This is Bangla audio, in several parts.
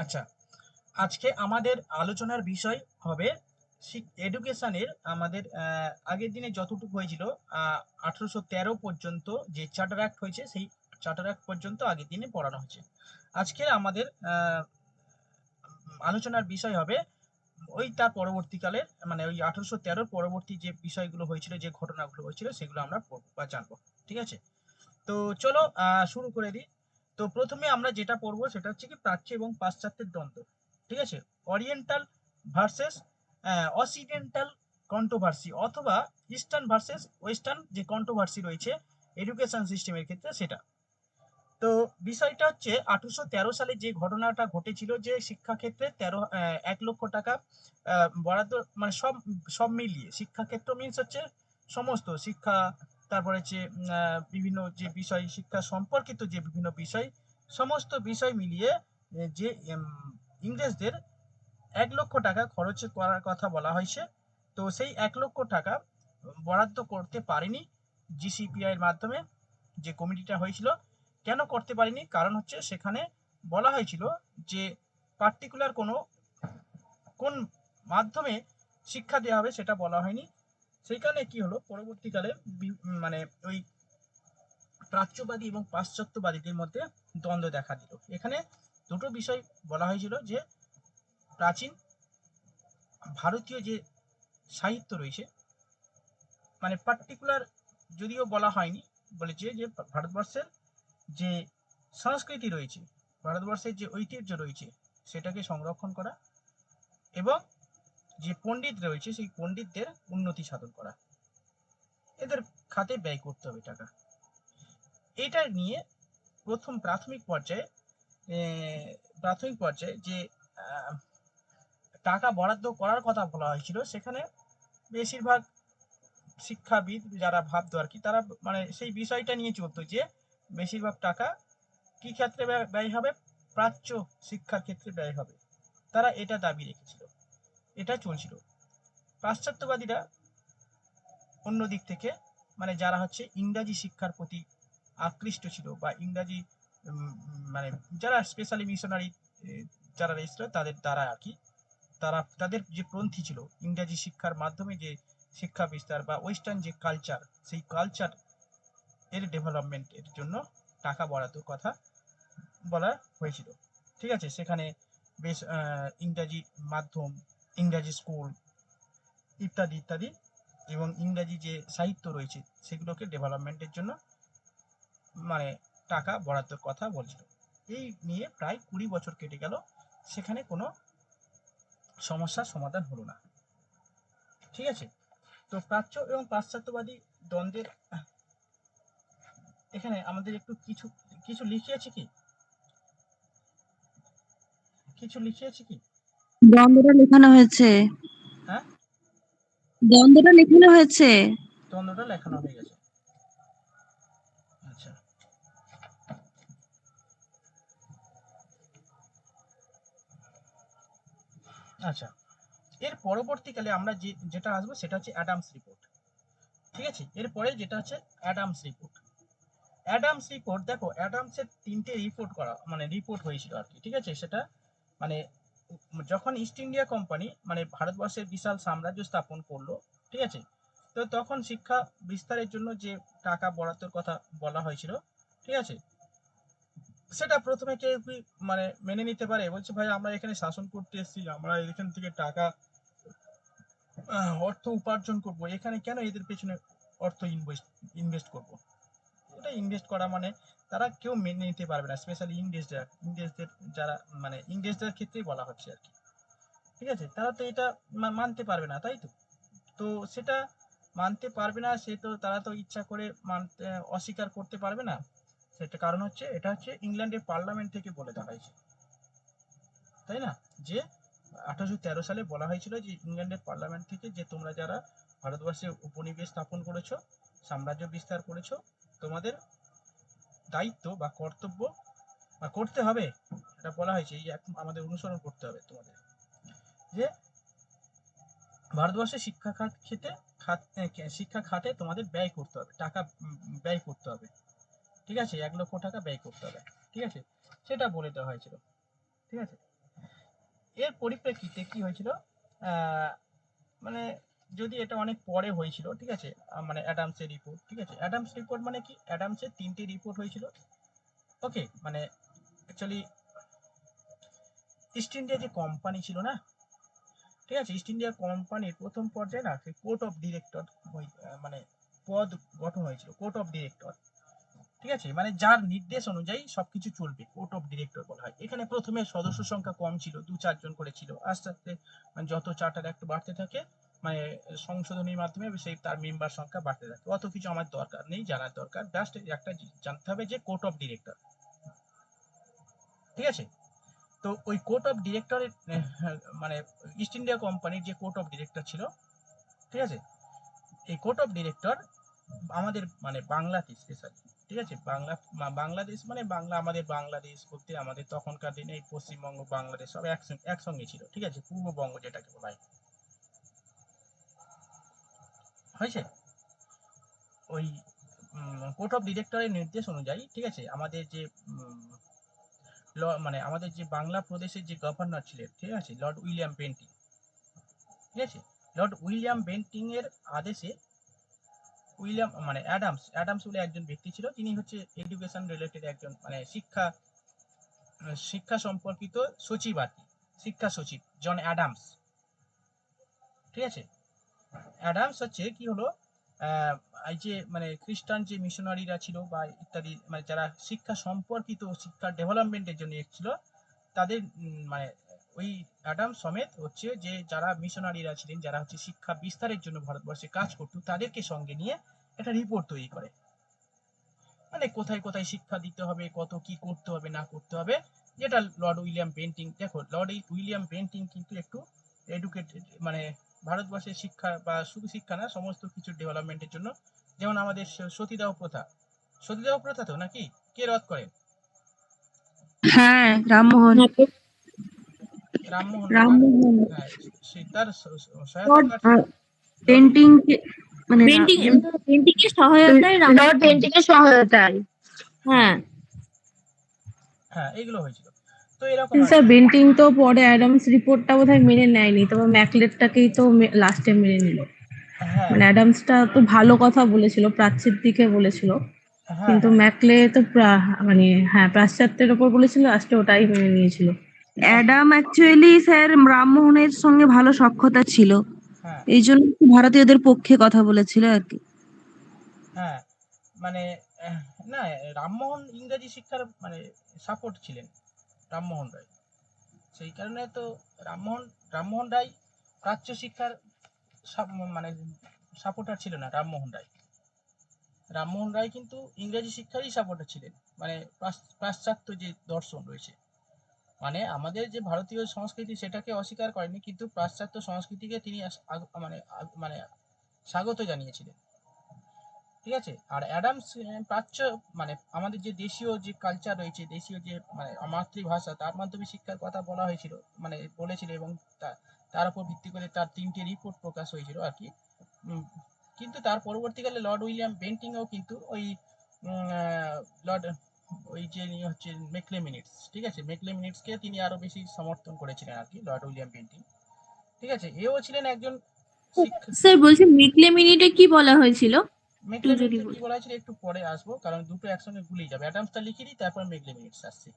আচ্ছা, আজকে আমাদের আলোচনার বিষয় হবে এডুকেশনের আমাদের আগের দিনে যতটুকু হয়েছিল 1813 পর্যন্ত যে চার্টার অ্যাক্ট হয়েছে সেই চার্টার অ্যাক্ট পর্যন্ত আগের দিনে পড়ানো হচ্ছে। আজকে আমাদের আলোচনার বিষয় হবে ওই তার পরবর্তীকালে মানে ওই 1813 পরবর্তী যে বিষয়গুলো হয়েছিল, যে ঘটনাগুলো হয়েছিল সেগুলো আমরা পড়বো বা জানবো। ঠিক আছে, তো চলো শুরু করে দিই। তো প্রথমে আমরা যেটা পড়বো সেটা হচ্ছে কি প্রাচ্য এবং পাশ্চাত্যের দ্বন্দ্ব। ঠিক আছে, ওরিয়েন্টাল ভার্সেস অসিডেন্টাল কন্ট্রোভার্সি অথবা ইস্টার্ন ভার্সেস ওয়েস্টার্ন যে কন্ট্রোভার্সি রয়েছে এডুকেশন সিস্টেমের ক্ষেত্রে সেটা। তো বিষয়টা হচ্ছে 1813 সালে যে ঘটনাটা ঘটেছিল, যে শিক্ষাক্ষেত্রে 1 লক্ষ টাকা বরাদ্দ, মানে সব সব মিলিয়ে শিক্ষাক্ষেত্র মিনস হচ্ছে সমস্ত শিক্ষা, তারপরে হচ্ছে বিভিন্ন যে বিষয় শিক্ষা সম্পর্কিত যে বিভিন্ন বিষয়, সমস্ত বিষয় মিলিয়ে যে ইংরেজদের 1 লক্ষ টাকা খরচ করার কথা বলা হয়েছে। তো সেই 1 লক্ষ টাকা বরাদ্দ করতে পারেনি জিসিপিআই এর মাধ্যমে, যে কমিটিটা হয়েছিল। কেন করতে পারিনি? কারণ হচ্ছে সেখানে বলা হয়েছিল যে পার্টিকুলার কোন মাধ্যমে শিক্ষা দেওয়া হবে সেটা বলা হয়নি। সেই কারণে কি হলো, পরবর্তীকালে মানে ওই প্রাচ্যবাদী এবং পাশ্চাত্যবাদীদের মধ্যে দ্বন্দ্ব দেখা দিল। এখানে দুটো বিষয় বলা হয়েছিল, যে প্রাচীন ভারতীয় যে সাহিত্য রয়েছে, মানে পার্টিকুলার যদিও বলা হয়নি, বলেছে যে ভারতবর্ষের যে সংস্কৃতি রয়েছে, ভারতবর্ষের যে ঐতিহ্য রয়েছে সেটাকে সংরক্ষণ করা, এবং যে পণ্ডিত রয়েছে সেই পণ্ডিতদের উন্নতি সাধন করা, এদের খাতে ব্যয় করতে হবে টাকা। এটা নিয়ে প্রথম প্রাথমিক পর্যায়ে যে টাকা বরাদ্দ করার কথা বলা হয়েছিল, সেখানে বেশিরভাগ শিক্ষাবিদ যারা ভাবতো আর কি, তারা মানে সেই বিষয়টা নিয়ে চলতো যে বেশিরভাগ টাকা কি ক্ষেত্রে ব্যয় হবে, প্রাচ্য শিক্ষার ক্ষেত্রে ব্যয় হবে। তারা এটা দাবি রেখেছিল, এটা চলছিল। পাশ্চাত্যবাদীরা অন্য দিক থেকে, মানে যারা হচ্ছে ইংরাজি শিক্ষার প্রতি আকৃষ্ট ছিল, বা ইংরাজি মানে যারা স্পেশালি মিশনারি যারা এসেছিল তাদের দ্বারা আর কি, তাদের যে পন্থী ছিল ইংরাজি শিক্ষার মাধ্যমে যে শিক্ষা বিস্তার বা ওয়েস্টার্ন যে কালচার, সেই কালচার এর ডেভেলপমেন্টের জন্য টাকা বরাদ্দর কথা বলা হয়েছিল। ঠিক আছে, সেখানে বেশ ইংরাজি মাধ্যম, ইংরাজি স্কুল ইত্যাদি ইত্যাদি, এবং ইংরাজি যে সাহিত্য রয়েছে সেগুলোকে ডেভেলপমেন্টের জন্য মানে টাকা বরাদ্দর কথা বলছিল। এই নিয়ে প্রায় 20 বছর কেটে গেল, সেখানে কোনো সমস্যার সমাধান হলো না। ঠিক আছে, তো প্রাচ্য এবং পাশ্চাত্যবাদী দ্বন্দ্বের এখানে আমাদের একটু কিছু কিছু লিখিয়েছে কি, কিছু লিখিয়েছে কি? দ্বন্দ্বটা লেখানো হয়েছে। হ্যাঁ, দ্বন্দ্বটা লেখানো হয়েছে। দ্বন্দ্বটা লেখানো হয়ে গেছে। আচ্ছা, আচ্ছা, এর পরবর্তীকালে আমরা যেটা আসবো সেটা হচ্ছে অ্যাডামস রিপোর্ট। ঠিক আছে, এরপরে যেটা হচ্ছে অ্যাডামস রিপোর্ট। অ্যাডামস রিপোর্ট, দেখো অ্যাডামসের 3টে রিপোর্ট হয়েছিল আর কি। ঠিক আছে, সেটা মানে যখন ইস্ট ইন্ডিয়া কোম্পানি মানে ভারতবর্ষের বিশাল সাম্রাজ্য স্থাপন করলো, ঠিক আছে, তো তখন শিক্ষা বিস্তারের জন্য যে টাকা বরাদ্দের কথা বলা হয়েছিল, ঠিক আছে, সেটা প্রথমে কেউ কি মানে মেনে নিতে পারে? বলছে ভাই আমরা এখানে শাসন করতে এসেছি, আমরা এখান থেকে টাকা অর্থ উপার্জন করব, এখানে কেন এদের পেছনে অর্থ ইনভেস্ট করব? এটা ইনভেস্ট করা মানে তারা কেউ মেনে নিতে পারবে না, স্পেশালি ইংরেজদের যারা মানে ইংরেজদের ক্ষেত্রেই বলা হচ্ছে আর কি। ঠিক আছে, তারা তো এটা মানতে পারবে না, তাই তো। তো সেটা মানতে পারবে না, সে তো তারা তো ইচ্ছা করে মানতে অস্বীকার করতে পারবে না। সেটা কারণ হচ্ছে এটা হচ্ছে ইংল্যান্ডের পার্লামেন্ট থেকে বলে দেওয়া হয়েছে, তাই না? যে 1813 সালে বলা হয়েছিল যে ইংল্যান্ডের পার্লামেন্ট থেকে, যে তোমরা যারা ভারতবর্ষে উপনিবেশ স্থাপন করেছো, সাম্রাজ্য বিস্তার করেছো, তোমাদের দায়িত্ব বা কর্তব্য বা করতে হবে, এটা বলা হয়েছে, এই আমাদের অনুসরণ করতে হবে তোমাদের, যে ভারতবর্ষের শিক্ষা খাতে তোমাদের ব্যয় করতে হবে, টাকা ব্যয় করতে হবে। ঠিক আছে, 1 লক্ষ টাকা ব্যয় করতে হবে। ঠিক আছে, সেটা বলে দেওয়া হয়েছিল। ঠিক আছে, এর পরিপ্রেক্ষিতে কি হয়েছিল, মানে যদি এটা অনেক পরে হয়েছিল, ঠিক আছে, মানে অ্যাডামসের রিপোর্ট, ঠিক আছে, অ্যাডামস রিপোর্ট মানে কি, অ্যাডামসের 3টে রিপোর্ট হয়েছিল। ওকে, মানে অ্যাকচুয়ালি ইস্ট ইন্ডিয়া যে কোম্পানি ছিল না, ঠিক আছে, ইস্ট ইন্ডিয়া কোম্পানির প্রথম পর্যায়ে না কোর্ট অফ ডিরেক্টর মানে পদ গঠন হয়েছিল, কোর্ট অফ ডিরেক্টর, ঠিক আছে, মানে যার নির্দেশ অনুযায়ী সবকিছু চলবে, কোর্ট অফ ডিরেক্টর বলা হয়। এখানে প্রথমে সদস্য সংখ্যা কম ছিল, 2-4 জন করে ছিল, আস্তে আস্তে মানে যত চার্টার অ্যাক্ট বাড়তে থাকে, মানে সংশোধনীর মাধ্যমে সেই তার মেম্বার সংখ্যা বাড়তে থাকে। অত কিছু আমার দরকার নেই, জানার দরকার জাস্ট একটা জানতে হবে যে কোর্ট অফ ডিরেক্টর, ঠিক আছে। তো ওই কোর্ট অফ ডিরেক্টরের মানে ইস্ট ইন্ডিয়া কোম্পানির যে কোর্ট অফ ডিরেক্টর ছিল, ঠিক আছে, এই কোর্ট অফ ডিরেক্টর আমাদের মানে বাংলাতে স্পেশালি, ঠিক আছে, বাংলাদেশ মানে বাংলা, আমাদের বাংলাদেশ বলতে আমাদের তখনকার দিনে এই পশ্চিমবঙ্গ বাংলাদেশ সব একসঙ্গে ছিল, ঠিক আছে, পূর্ববঙ্গ যেটাকে বলা হয়, হয়েছে। ওই কোর্ট অফ ডিরেক্টরের নির্দেশ অনুযায়ী, ঠিক আছে, আমাদের যে মানে আমাদের যে বাংলা প্রদেশের যে গভর্নর ছিলেন, ঠিক আছে, লর্ড উইলিয়াম বেন্টিং, ঠিক আছে, লর্ড উইলিয়াম বেন্টিং এর আদেশে উইলিয়াম মানে অ্যাডামস বলে একজন ব্যক্তি ছিল, তিনি হচ্ছে এডুকেশন রিলেটেড একজন মানে শিক্ষা সম্পর্কিত সচিব আর কি, শিক্ষা সচিব জন অ্যাডামস, ঠিক আছে। অ্যাডামস হচ্ছে কি হলো, এই যে মানে খ্রিস্টান যে মিশনারিরা ছিল বা ইত্যাদি, মানে যারা শিক্ষা সম্পর্কিত শিক্ষা ডেভেলপমেন্টের জন্য এসেছিল, তাদের মানে ওই অ্যাডাম সমেত হচ্ছে যে যারা মিশনারিরা ছিলেন, যারা হচ্ছে শিক্ষা বিস্তারের জন্য ভারতবর্ষে কাজ করতো, তাদেরকে সঙ্গে নিয়ে একটা রিপোর্ট তৈরি করে, মানে কোথায় কোথায় শিক্ষা দিতে হবে, কত কি করতে হবে না করতে হবে, যেটা লর্ড উইলিয়াম বেন্টিং, দেখো লর্ড উইলিয়াম বেন্টিং কিন্তু একটু এডুকেটেড, মানে ভারতবর্ষের শিক্ষা বা শুধু শিক্ষা না, সমস্ত কিছু ডেভেলপমেন্টের জন্য, যেমন আমাদের সতীদাহ প্রথা, সতীদাহ প্রথা তো নাকি কে রদ করেন? হ্যাঁ, রামমোহন। রামমোহন রয়। রামমোহন হ্যাঁ, সে তার সহায়তা কার ছিল? লর্ড পেন্টিং মানে পেন্টিং পেন্টিং এর সহায়তায় লর্ড পেন্টিং এর সহায়তায়। হ্যাঁ হ্যাঁ, এইগুলো হয়েছিল। তো এরকম আর স্যার কি। বেন্টিং তো পরে অ্যাডামস রিপোর্টটা বোধহয় মেনে নেয়নি, তবে ম্যাকলেটটাকেই তো লাস্টে মেনে নিল। হ্যাঁ মানে অ্যাডামসটা তো ভালো কথা বলেছিল, প্রাচ্যের দিকে বলেছিল, হ্যাঁ কিন্তু হ্যাঁ ম্যাকলে তো মানে হ্যাঁ প্রাশ্চাত্যের ওপর বলেছিল, লাস্টে ওটাই মেনে নিয়েছিল। অ্যাডাম অ্যাকচুয়ালি স্যার রামমোহনের সঙ্গে ভালো সখ্যতা ছিল, হ্যাঁ এই জন্য ভারতীয়দের পক্ষে কথা বলেছিল আর কি। হ্যাঁ, মানে আহ, না, রামমোহন ইংরেজি শিক্ষার মানে সাপোর্ট ছিলেন, রামমোহন রায়, সেই কারণে তো রামমোহন রামমোহন রায় প্রাচ্য শিক্ষার মানে সাপোর্টার ছিল না। রামমোহন রায়, রামমোহন রায় কিন্তু ইংরেজি শিক্ষারই সাপোর্টার ছিলেন, মানে পাশ্চাত্য যে দর্শন রয়েছে, মানে আমাদের যে ভারতীয় সংস্কৃতি সেটাকে অস্বীকার করেনি, কিন্তু পাশ্চাত্য সংস্কৃতিকে তিনি মানে স্বাগত জানিয়েছিলেন, ঠিক আছে। আর অ্যাডামস প্রাচ্য মানে আমাদের যে দেশীয় যে কালচার রয়েছে, দেশীয় যে মানে মাতৃভাষা, তার মাধ্যমে শিক্ষার কথা বলা হয়েছিল, মানে বলেছিল, এবং তার উপর ভিত্তি করে তার 3টে রিপোর্ট প্রকাশ হয়েছিল আর কি। কিন্তু তার পরবর্তীকালে লর্ড উইলিয়াম বেন্টিংও কিন্তু ওই লর্ড ওই যে হচ্ছে মেকলেমিনিটস, ঠিক আছে, মেকলেমিনিটসকে তিনি আরো বেশি সমর্থন করেছিলেন আর কি, লর্ড উইলিয়াম বেন্টিং, ঠিক আছে। এও ছিলেন একজন শিক্ষক। স্যার বলছি মিডলে মিনিটে কি বলা হয়েছিল একটু যদি মেকলেমিনিটসে কি বলেন। বলা হয়েছিল একটু পরে আসবো, কারণ দুটো একসঙ্গে গুলিয়ে যাবে, অ্যাডামসটা লিখে দিই তারপর মেকলেমিনিটস আসছে,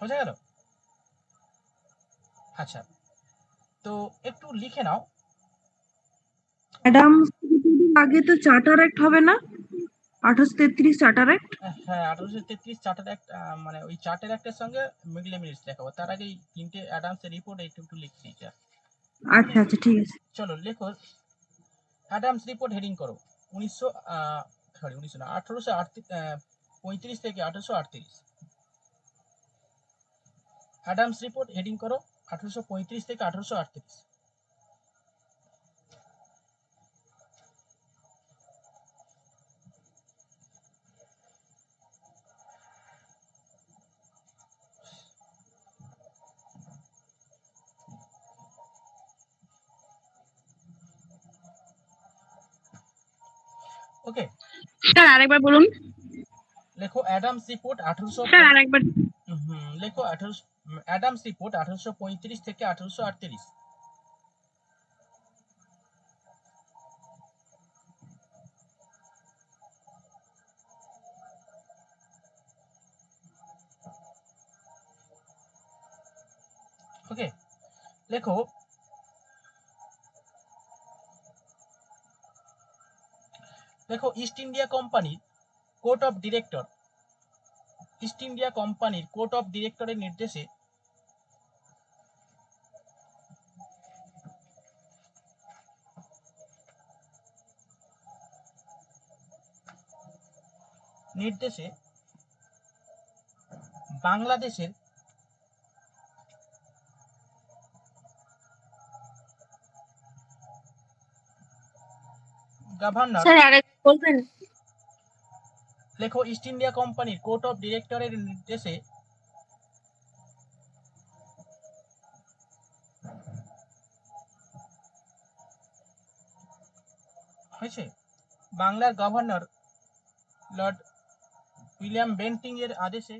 বোঝা গেল? আচ্ছা, তো একটু লিখে নাও। অ্যাডামস আগে তো চার্টার অ্যাক্ট হবে না, 1833 চার্টার অ্যাক্ট। হ্যাঁ, 1833 চার্টার অ্যাক্ট, মানে ওই চার্টার অ্যাক্টের সঙ্গে মেকলেমিনিটস দেখাবো, তার আগে এই 3টে অ্যাডামসের রিপোর্ট একটু একটু লিখে দিই যা। আচ্ছা আচ্ছা ঠিক আছে। চলো লেখো, অ্যাডামস রিপোর্ট হেডিং করো। 1900 না, 1835 থেকে 1838। অ্যাডামস রিপোর্ট হেডিং করো 1835 থেকে 1838। ওকে, স্যার আরেকবার বলুন। লেখো অ্যাডামস রিপোর্ট 1800। স্যার আরেকবার। লেখো অ্যাডামস রিপোর্ট 1835 থেকে 1838। ওকে, লেখো ইস্ট ইন্ডিয়া কোম্পানির court of director, east India কোম্পানির কোর্ট অফ ডিরেক্টরের নির্দেশে বাংলাদেশের গভর্নর, স্যার আরেক বলবেন? লেখো ইস্ট ইন্ডিয়া কোম্পানির কোর্ট অফ ডিরেক্টরের নির্দেশে হয়েছে বাংলার গভর্নর লর্ড উইলিয়াম বেন্টিং এর আদেশে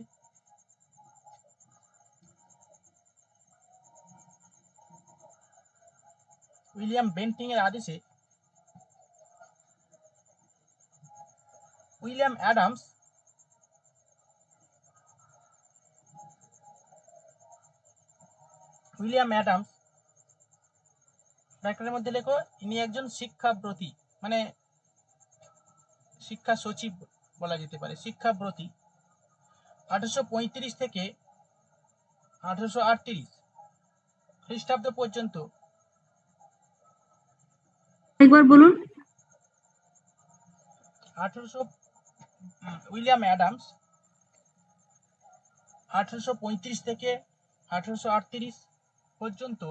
উইলিয়াম অ্যাডামস ব্র্যাকেটের মধ্যে লেখো ইনি একজন শিক্ষাব্রতী, মানে শিক্ষা সচিব বলা যেতে পারে, শিক্ষাব্রতী। 1835 থেকে 1838 খ্রিস্টাব্দ পর্যন্ত একবার বলুন। 1800 উইলিয়াম অ্যাডামস 1835 থেকে 1838 পর্যন্ত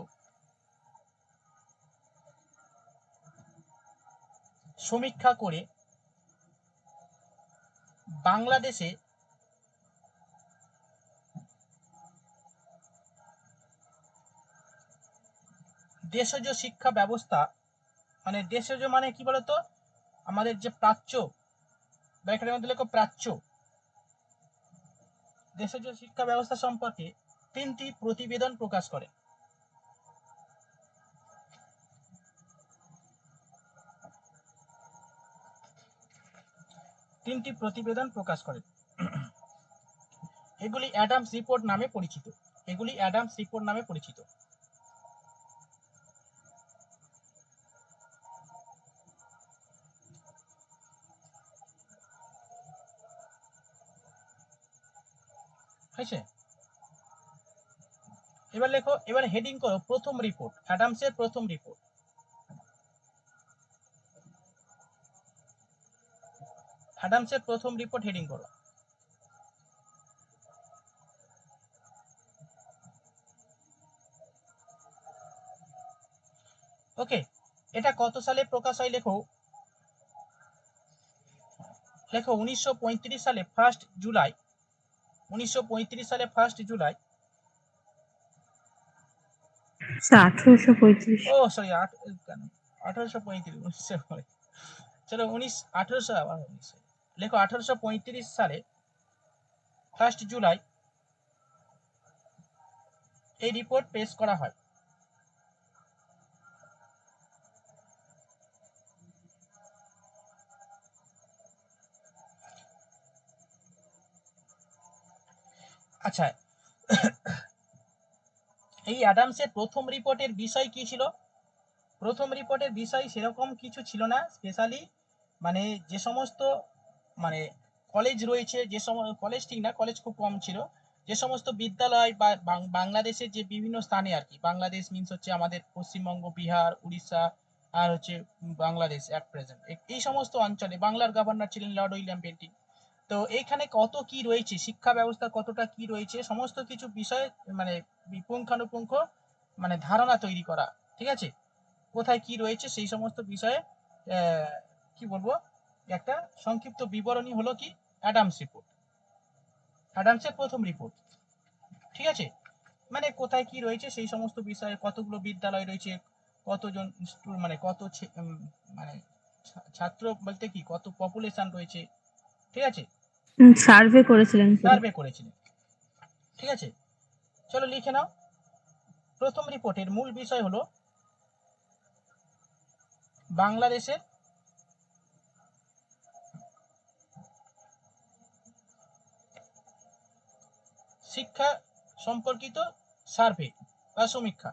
সমীক্ষা করে বাংলাদেশে দেশজ শিক্ষা ব্যবস্থা, মানে দেশজ মানে কি বলতো, আমাদের যে প্রাচ্য, ব্র্যাকেটের মধ্যে লেখো প্রাচ্য, দেশজ শিক্ষা ব্যবস্থা সম্পর্কে 3টি প্রতিবেদন প্রকাশ করে। এগুলি অ্যাডামস রিপোর্ট নামে পরিচিত। হয়েছে? এবার লেখো, এবার হেডিং করো প্রথম রিপোর্ট, অ্যাডামসের প্রথম রিপোর্ট। হেডিং করো। ওকে, এটা কত সালে প্রকাশ হয় লেখো 1935 সালে 1 জুলাই। 1935 সালে 1 জুলাই। 1835। ও সরি, 1835, চলো 1800 আবার 19, লেখো 1835 সালে 1 জুলাই এই রিপোর্ট পেশ করা হয়। আচ্ছা, এই অ্যাডামসের প্রথম রিপোর্টের বিষয় কি ছিল? প্রথম রিপোর্টের বিষয় সেরকম কিছু ছিল না, স্পেশালি মানে যে সমস্ত মানে কলেজ রয়েছে, যে কলেজ ঠিক না, কলেজ খুব কম ছিল, যে সমস্ত বিদ্যালয় বা বাংলাদেশের যে বিভিন্ন স্থানে আর কি, বাংলাদেশ মিন্স হচ্ছে আমাদের পশ্চিমবঙ্গ, বিহার, উড়িষ্যা, আর হচ্ছে বাংলাদেশ এট প্রেজেন্ট, এই সমস্ত অঞ্চলে বাংলার গভর্নর ছিলেন লর্ড উইলিয়াম বেন্টিং। তো এইখানে কত কি রয়েছে, শিক্ষা ব্যবস্থা কতটা কি রয়েছে, সমস্ত কিছু বিষয়ে মানে পুঙ্খানুপুঙ্খ মানে ধারণা তৈরি করা, ঠিক আছে, কোথায় কি রয়েছে সেই সমস্ত বিষয়ে কি বলবো, একটা সংক্ষিপ্ত বিবরণী হলো কি অ্যাডামস রিপোর্ট, অ্যাডামসের প্রথম রিপোর্ট, ঠিক আছে। মানে কোথায় কি রয়েছে সেই সমস্ত বিষয়ে, কতগুলো বিদ্যালয় রয়েছে, কতজন মানে মানে ছাত্র বলতে কি কত পপুলেশন রয়েছে, ঠিক আছে, সার্ভে করেছিলেন পুরো। সার্ভে করেছিলেন, ঠিক আছে। চলো লিখে নাও। প্রথম রিপোর্টের মূল বিষয় হলো বাংলাদেশের শিক্ষা সম্পর্কিত সার্ভে বা সমীক্ষা।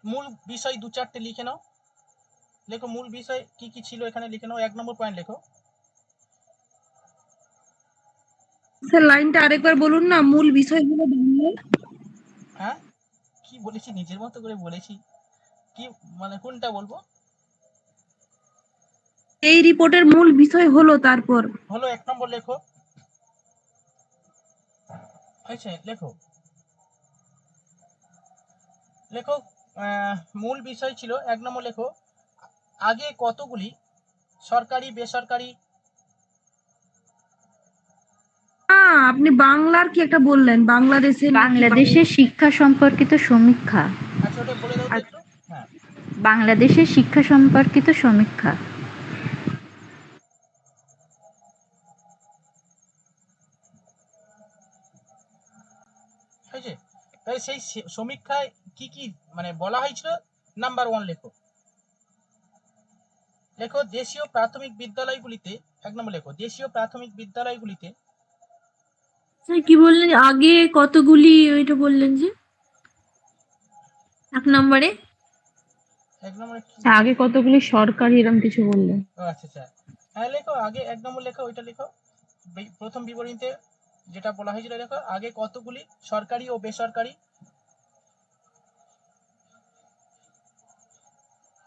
মূল বিষয় 2-4টে লিখে নাও। লেখো মূল বিষয় কি কি ছিল এখানে লিখে নাও। 1 নম্বর পয়েন্ট লেখো। স্যার লাইনটা আরেকবার বলুন না, মূল বিষয়গুলো বাংলায়। হ্যাঁ, কি বলেছি নিজের মতো করে বলেছি, কি মানে কোনটা বলবো? এই রিপোর্টের মূল বিষয় হলো, তারপর হলো 1 নম্বর লেখো। হয়েছে, লেখো লেখো। মূল বিষয় ছিল 1 নম্বর লেখো, আগে কতগুলি সরকারি বেসরকারি। আপনি বাংলার কি একটা বললেন, বাংলাদেশের নাকি বাংলাদেশের শিক্ষা সম্পর্কিত সমীক্ষা। আচ্ছা ওটা বলে দাও তো একটু। হ্যাঁ, বাংলাদেশের শিক্ষা সম্পর্কিত সমীক্ষা। হয়েছে। তাই সেই সমীক্ষায় কি কি মানে বলা হয়েছিল। নাম্বার 1 লেখো। লেখো দেশীয় প্রাথমিক বিদ্যালয়গুলিতে, 1 নম্বর লেখো, দেশীয় প্রাথমিক বিদ্যালয়গুলিতে স্যার কি বললেন আগে কতগুলি, ওইটা বললেন যে 1 নম্বরে? 1 নম্বরে কি? আগে কতগুলি সরকারি এরকম কিছু বললেন। আচ্ছা আচ্ছা, হ্যাঁ লেখো আগে 1 নম্বর লেখো, ওইটা লেখো। প্রথম বিবরণীতে যেটা বলা হয়েছিল লেখো, আগে কতগুলি সরকারি ও বেসরকারি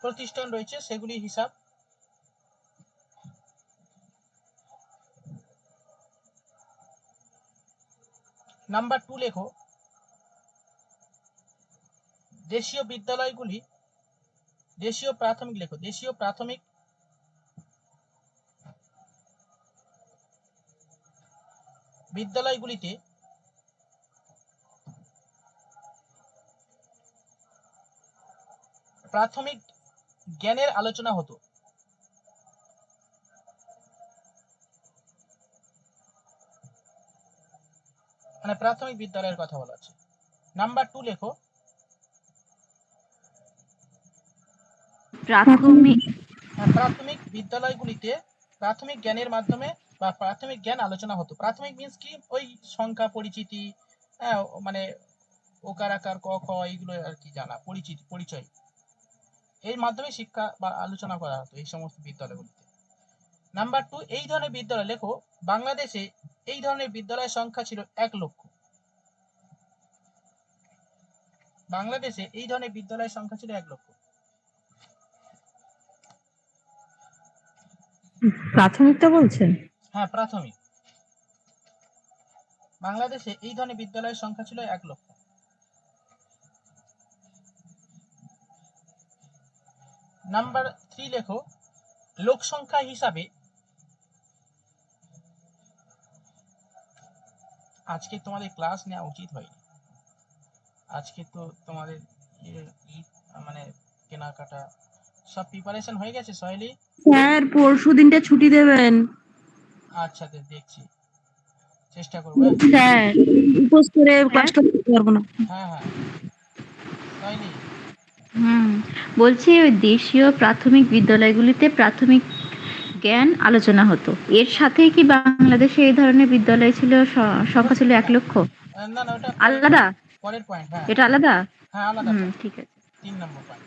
প্রতিষ্ঠান রয়েছে সেগুলি হিসাব। নাম্বার 2 লেখো, দেশীয় বিদ্যালয়গুলি, দেশীয় প্রাথমিক লেখো, দেশীয় প্রাথমিক বিদ্যালয়গুলিতে প্রাথমিক জ্ঞানের আলোচনা হতো। মানে প্রাথমিক বিদ্যালয়ের কথা বলা আছে। নাম্বার 2 লেখো, প্রাথমিক প্রাথমিক বিদ্যালয়গুলিতে প্রাথমিক জ্ঞানের মাধ্যমে বা প্রাথমিক জ্ঞান আলোচনা হতো। প্রাথমিক মিন্স কি, ওই সংখ্যা পরিচিতি, হ্যাঁ মানে ওকার আকার ক খ এইগুলো আর কি জানা, পরিচিতি পরিচয়, এর মাধ্যমে শিক্ষা বা আলোচনা করা হতো এই সমস্ত বিদ্যালয়গুলিতে। নাম্বার 2, এই ধরনের বিদ্যালয় লেখো, বাংলাদেশে এই ধরনের বিদ্যালয়ের সংখ্যা ছিল 1 লক্ষ। বাংলাদেশে এই ধরনের বিদ্যালয়ের সংখ্যা ছিল 1 লক্ষ। প্রাথমিকটা বলছেন? হ্যাঁ প্রাথমিক, বাংলাদেশে এই ধরনের বিদ্যালয়ের সংখ্যা ছিল 1 লক্ষ। নাম্বার 3 লেখো, লোক সংখ্যা হিসাবে, আজকে তোমাদের ক্লাস নেওয়া উচিত হয়নি। আজকে তো তোমাদের ঈদ মানে কেনাকাটা সব প্রিপারেশন হয়ে গেছে সহেলি? স্যার পরশু দিনটা ছুটি দেবেন। আচ্ছা দেখছি, চেষ্টা করবো। হ্যাঁ স্যার উপোস করে ক্লাসটা করতে পারবো না। হ্যাঁ হ্যাঁ সহেলি, বলছি ওই দেশীয় প্রাথমিক বিদ্যালয়গুলিতে প্রাথমিক জ্ঞান আলোচনা হতো। এর সাথে কি বাংলাদেশে এই ধরনের বিদ্যালয় ছিল, সংখ্যা ছিল 1 লক্ষ? না না ওটা আলাদা? পরের পয়েন্ট। হ্যাঁ এটা আলাদা? হ্যাঁ আলাদা পয়েন্ট, ঠিক আছে। 3 নম্বর পয়েন্ট।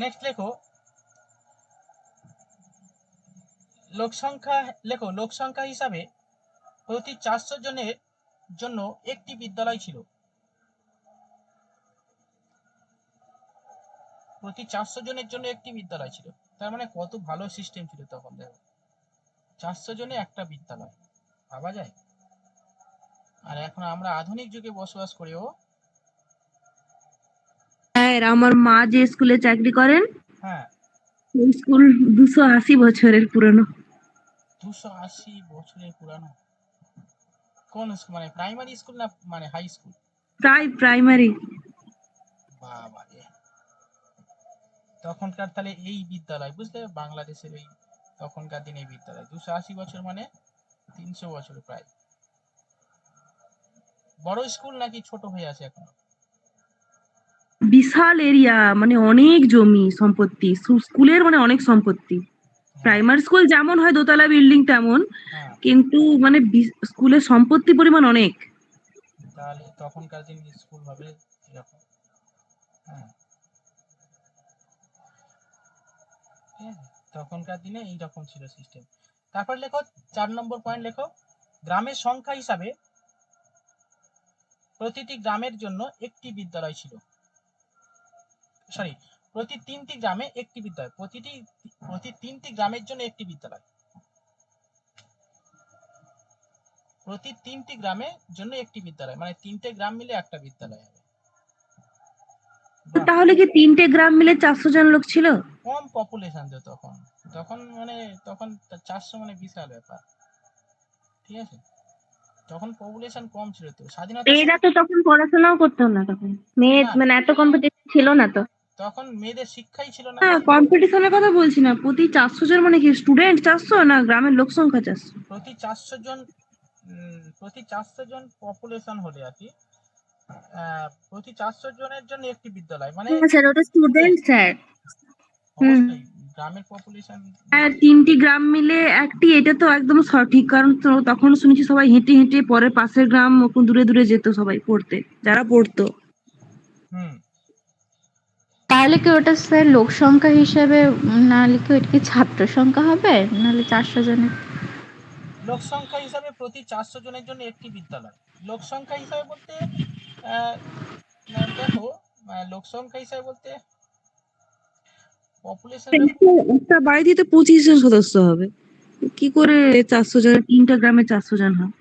নেক্সট লেখো, লোকসংখ্যা লেখো, লোকসংখ্যা হিসাবে প্রতি 400 জনের জন্য একটি বিদ্যালয় ছিল। প্রতি 400 জনের জন্য একটি বিদ্যালয় ছিল, তার মানে কত ভালো সিস্টেম ছিল তখন। দেখো 400 জনে একটা বিদ্যালয়, ভাবা যায়? আর এখন আমরা আধুনিক যুগে বসবাস করেও। স্যার আমার মা যে স্কুলে চাকরি করেন, হ্যাঁ ওই স্কুল 280 বছরের পুরনো। 280 বছরের পুরানো? কোন স্কুল, মানে প্রাইমারি স্কুল না মানে হাই স্কুল? প্রাইমারি। তখনকার তাহলে এই বিদ্যালয়, বুঝলে, বাংলাদেশের এই তখনকার দিনে এই বিদ্যালয় 280 বছর মানে 300 বছর প্রায়। বড় স্কুল নাকি ছোট হয়ে আছে এখনো? বিশাল এরিয়া, মানে অনেক জমি সম্পত্তি, স্কুলের মানে অনেক সম্পত্তি। হ্যাঁ প্রাইমারি স্কুল যেমন হয় দোতলা বিল্ডিং তেমন, হ্যাঁ, কিন্তু মানে স্কুলের সম্পত্তি পরিমাণ অনেক। তাহলে তখনকার দিন স্কুল হবে এরকম। হ্যাঁ, ঠিক আছে, তখনকার দিনে এইরকম ছিল সিস্টেম। তারপর লেখো 4 নম্বর পয়েন্ট লেখো, গ্রামের সংখ্যা হিসাবে প্রতিটি গ্রামের জন্য একটি বিদ্যালয় ছিল। সরি, প্রতি 3টি গ্রামে একটি বিদ্যালয়, প্রতি 3টি গ্রামের জন্য একটি বিদ্যালয়, প্রতি 3টি গ্রামের জন্য একটি বিদ্যালয়, মানে 3টে গ্রাম মিলে একটা বিদ্যালয় হবে। বাহ, তাহলে কি 3টে গ্রাম মিলে 400 জন লোক ছিল? কম পপুলেশন তো তখন, তখন মানে তখন 400 মানে বিশাল ব্যাপার, ঠিক আছে, তখন পপুলেশন কম ছিল তো, স্বাধীনতা মেয়েরা তো তখন পড়াশোনাও করতো না তখন, মেয়ে না, মানে এত কম্পিটিশন ছিল না তো। তখন মেয়েদের শিক্ষাই ছিল না। না, কম্পিটিশনের কথা বলছি না, প্রতি 400 জন মানে কি স্টুডেন্ট 400 না গ্রামের লোক সংখ্যা 400? প্রতি 400 জন, প্রতি 400 জন পপুলেশন হলে আর কি, প্রতি 400 জনের জন্য একটি বিদ্যালয়, মানে হ্যাঁ স্যার, ওটা স্টুডেন্ট স্যার। হুম। অবশ্যই গ্রামের পপুলেশন। আর 3টি গ্রাম মিলে একটি, এটা তো একদম সঠিক, কারণ তো তখন শুনেছি সবাই হেঁটে হেঁটে পরে পাশের গ্রাম দূরে দূরে যেত সবাই পড়তে, যারা পড়তো। হুম, তাহলে কি ওটা স্যার লোক সংখ্যা হিসেবে, নাহলে কি ওটা কি ছাত্র সংখ্যা হবে, নাহলে 400 জনের? লোক সংখ্যা হিসাবে প্রতি 400 জনের জন্য একটি বিদ্যালয়। লোক সংখ্যা হিসাবে বলতে আহ, দেখো, লোক সংখ্যা হিসাবে বলতে পপুলেশনের, একটা বাড়িতে তো 25 জন সদস্য হবে, কি করে 400 জন, 3টা গ্রামে 400 জন হয়?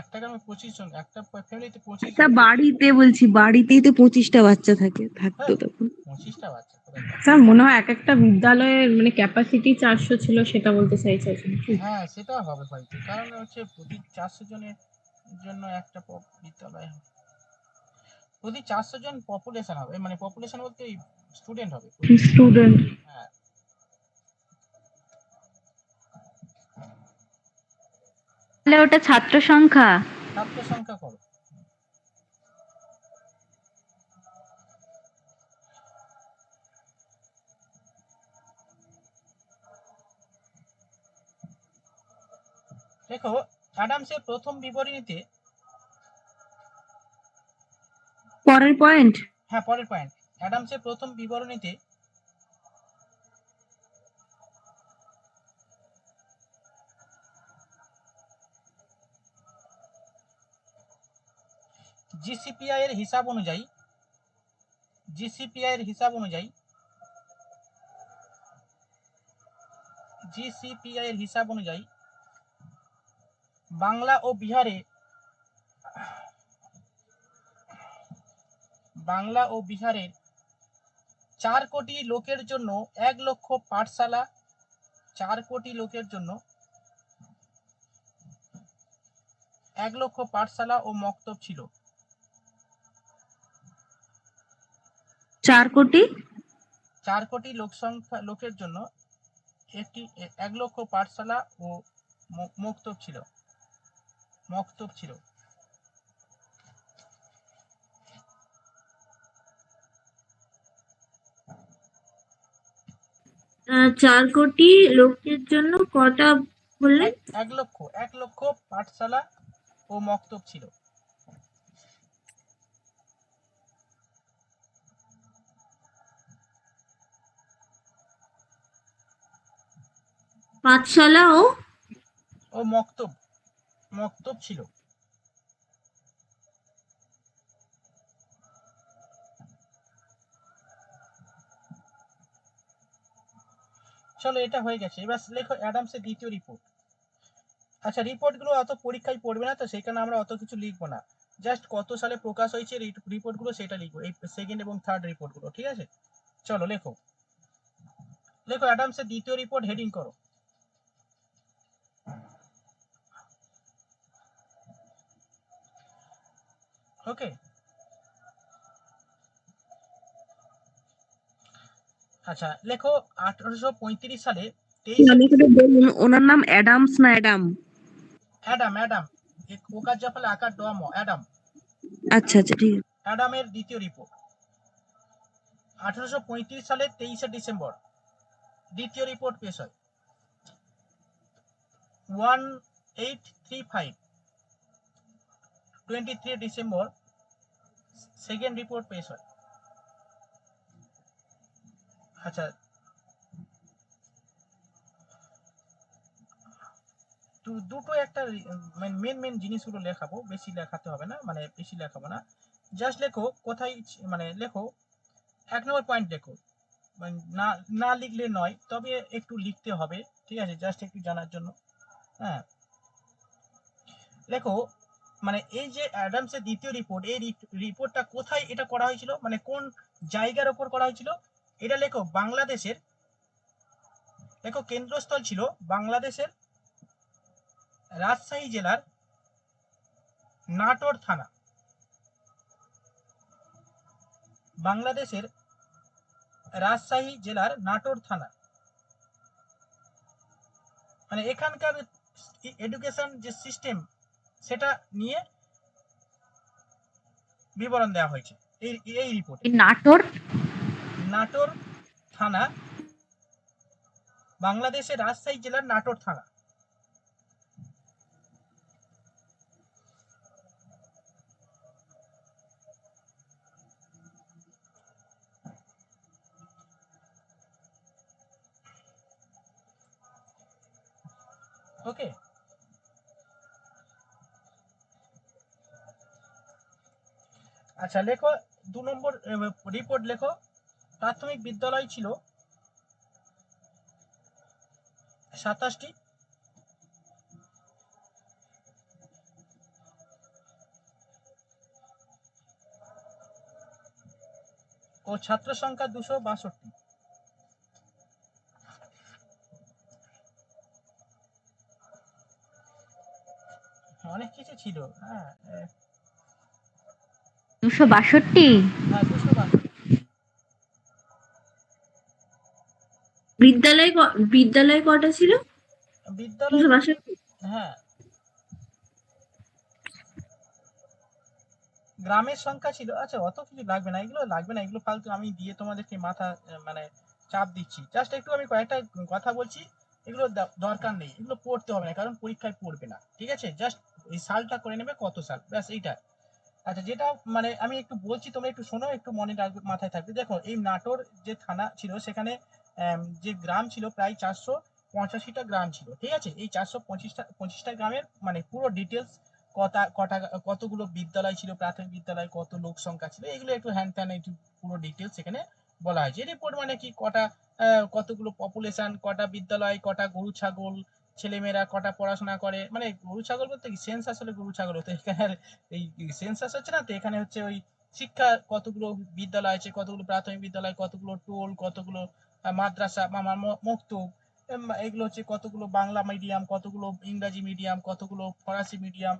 একটা গ্রামে 25 জন, একটা ফ্যামিলিতে 25 একটা জন। বাড়িতে বলছি, বাড়িতেই তো 25টা বাচ্চা থাকতো হ্যাঁ, তখন। 25টা বাচ্চা কোথায় থাকে? স্যার মনে হয় এক একটা বিদ্যালয়ের মানে ক্যাপাসিটি 400 ছিল, সেটা বলতে চাইছেন কি? হ্যাঁ, সেটা হবে হয়তো, কারণ হচ্ছে প্রতি 400 জনের জন্য একটা বিদ্যালয় হবে। প্রতি 400 জন পপুলেশন হবে, মানে পপুলেশন বলতে স্টুডেন্ট হবে প্রতি। স্টুডেন্ট। হ্যাঁ, তাহলে ওটা ছাত্র সংখ্যা। ছাত্র সংখ্যা করো। দেখো, অ্যাডামসের প্রথম বিবরণীতে, পরের পয়েন্ট। হ্যাঁ পরের পয়েন্ট, অ্যাডামসের প্রথম বিবরণীতে জিসিপিআই এর হিসাব অনুযায়ী, জিসিপিআই এর হিসাব অনুযায়ী, জিসিপিআই এর হিসাব অনুযায়ী বাংলা ও বিহারে, বাংলা ও বিহারের 4 কোটি লোকের জন্য 1 লক্ষ পাঠশালা, 4 কোটি লোকের জন্য 1 লক্ষ পাঠশালা ও মক্তব ছিল। 4 কোটি 4 কোটি লোকের জন্য একটি 1 লক্ষ পাঠশালা ও মক্তব ছিল, মক্তব ছিল। 4 কোটি লোকের জন্য কটা বললেন? 1 লক্ষ পাঠশালা ও মক্তব ছিল। পাঠশালা ও মক্তব, মক্তব ছিল। চলো, এটা হয়ে গেছে, এবার লেখো অ্যাডামসের দ্বিতীয় রিপোর্ট। আচ্ছা, রিপোর্টগুলো অত পরীক্ষায় পড়বে না তো, সেই কারণে আমরা অত কিছু লিখবো না, জাস্ট কত সালে প্রকাশ হয়েছে রিপোর্টগুলো সেটা লিখবো, এই সেকেন্ড এবং থার্ড রিপোর্টগুলো, ঠিক আছে। চলো লেখো, লেখো অ্যাডামসের দ্বিতীয় রিপোর্ট, হেডিং করো। ওকে, আচ্ছা লেখো 1835 সালে 23 আমি একটু বলুন, ওনার নাম অ্যাডামস না অ্যাডাম? অ্যাডাম অ্যাডাম এক ওকার জাফলে আকার ডম অ্যাডাম আচ্ছা আচ্ছা, ঠিক আছে। অ্যাডামের দ্বিতীয় রিপোর্ট 1835 সালে 23 ডিসেম্বর দ্বিতীয় রিপোর্ট পেশ হয়। 1835 23 ডিসেম্বর সেকেন্ড রিপোর্ট পেশ হয়। আচ্ছা দুটো একটা মেন মেন জিনিসগুলো লেখাবো, বেশি লেখাতে হবে না, মানে বেশি লেখাবো না, জাস্ট লেখো কোথায়, মানে লেখো 1 নম্বর পয়েন্ট লেখো, মানে না না লিখলে নয়, তবে একটু লিখতে হবে, ঠিক আছে, জাস্ট একটু জানার জন্য। হ্যাঁ লেখো, মানে এই যে অ্যাডামসের দ্বিতীয় রিপোর্ট, এই রিপোর্টটা কোথায় এটা করা হয়েছিল, মানে কোন জায়গার ওপর করা হয়েছিল, এটা লেখো বাংলাদেশের, লেখো কেন্দ্রস্থল ছিল বাংলাদেশের রাজশাহী জেলার নাটোর থানা। বাংলাদেশের রাজশাহী জেলার নাটোর থানা, মানে এখানকার এডুকেশন যে সিস্টেম সেটা নিয়ে বিবরণ দেওয়া হয়েছে এই রিপোর্টে। নাটোর নাটোর থানা, বাংলাদেশের রাজশাহী জেলার নাটোর থানা। ওকে, আচ্ছা লেখো 2 নম্বর রিপোর্ট লেখো, প্রাথমিক বিদ্যালয় ছিল 27টি ও ছাত্র সংখ্যা 262। অনেক কিছু ছিল, হ্যাঁ 262। হ্যাঁ 262 বিদ্যালয় কটা ছিল? বিদ্যালয়, 262? হ্যাঁ গ্রামের সংখ্যা ছিল। আচ্ছা অত কিছু লাগবে না, এগুলো লাগবে না, এগুলো ফালতু আমি দিয়ে তোমাদেরকে মাথা মানে চাপ দিচ্ছি, জাস্ট একটু আমি কয়েকটা কথা বলছি, এগুলো দরকার নেই, এগুলো পড়তে হবে না, কারণ পরীক্ষায় পড়বে না, ঠিক আছে, জাস্ট এই সালটা করে নেবে কত সাল, ব্যাস এইটা। আচ্ছা যেটা মানে আমি একটু বলছি, তোমরা একটু শোনো, একটু মনে রাখবে, মাথায় থাকবে। দেখো এই নাটোর যে থানা ছিল সেখানে যে গ্রাম ছিল প্রায় 485টা গ্রাম ছিল, ঠিক আছে, এই 425টা গ্রামের মানে পুরো ডিটেলস, কটা কটা কতগুলো বিদ্যালয় ছিল, প্রাথমিক বিদ্যালয়, কত লোক সংখ্যা ছিল, এগুলো একটু হ্যান ত্যান একটু পুরো ডিটেলস এখানে বলা হয়েছে। রিপোর্ট মানে কি, কটা কতগুলো পপুলেশন, কটা বিদ্যালয়, কটা গরু ছাগল, ছেলেমেয়েরা কটা পড়াশোনা করে, মানে গরু ছাগল বলতে কি সেন্স, আসলে গরু ছাগল হতো এখানে, এই সেন্সাস হচ্ছে না তো, এখানে হচ্ছে ওই শিক্ষা, কতগুলো বিদ্যালয় আছে, কতগুলো প্রাথমিক বিদ্যালয়, কতগুলো টোল, কতগুলো মাদ্রাসা মক্তব, এগুলো হচ্ছে কতগুলো বাংলা মিডিয়াম, কতগুলো ইংরাজি মিডিয়াম, কতগুলো ফরাসি মিডিয়াম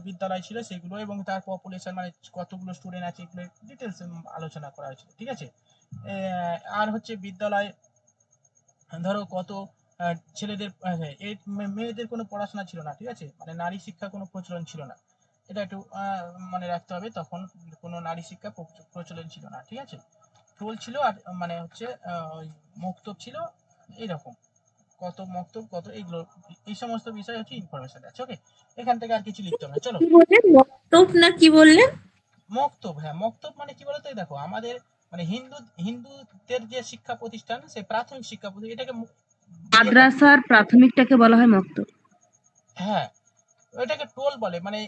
বিদ্যালয় ছিল সেগুলো, এবং তার পপুলেশন মানে কতগুলো স্টুডেন্ট আছে, এগুলো ডিটেলস আলোচনা করা হয়েছিল, ঠিক আছে। আর হচ্ছে বিদ্যালয়, ধরো কত ছেলেদের, মেয়েদের কোনো পড়াশোনা ছিল না, ঠিক আছে, মানে নারী শিক্ষা কোনো প্রচলন ছিল না, এটা একটু মনে রাখতে হবে, তখন কোনো নারী শিক্ষা প্রচলন ছিল না, ঠিক আছে। টোল ছিল, আর মানে হচ্ছে ওই মক্তব ছিল, এইরকম কত মক্তব, কত এইগুলো, এই সমস্ত বিষয় হচ্ছে ইনফরমেশন আছে। ওকে, এখান থেকে আর কিছু লিখতে হবে না, চলো। কি বললেন, মক্তব না কি বললেন? মক্তব, হ্যাঁ মক্তব মানে কি বলতো, এই দেখো আমাদের মানে হিন্দুদের যে শিক্ষা প্রতিষ্ঠান, সেই প্রাথমিক শিক্ষা প্রতিষ্ঠান, এটাকে ইয়ে বলে, মাদ্রাসার প্রাথমিকটাকে বলা হয় মক্তব। হ্যাঁ ওইটাকে টোল বলে, মানে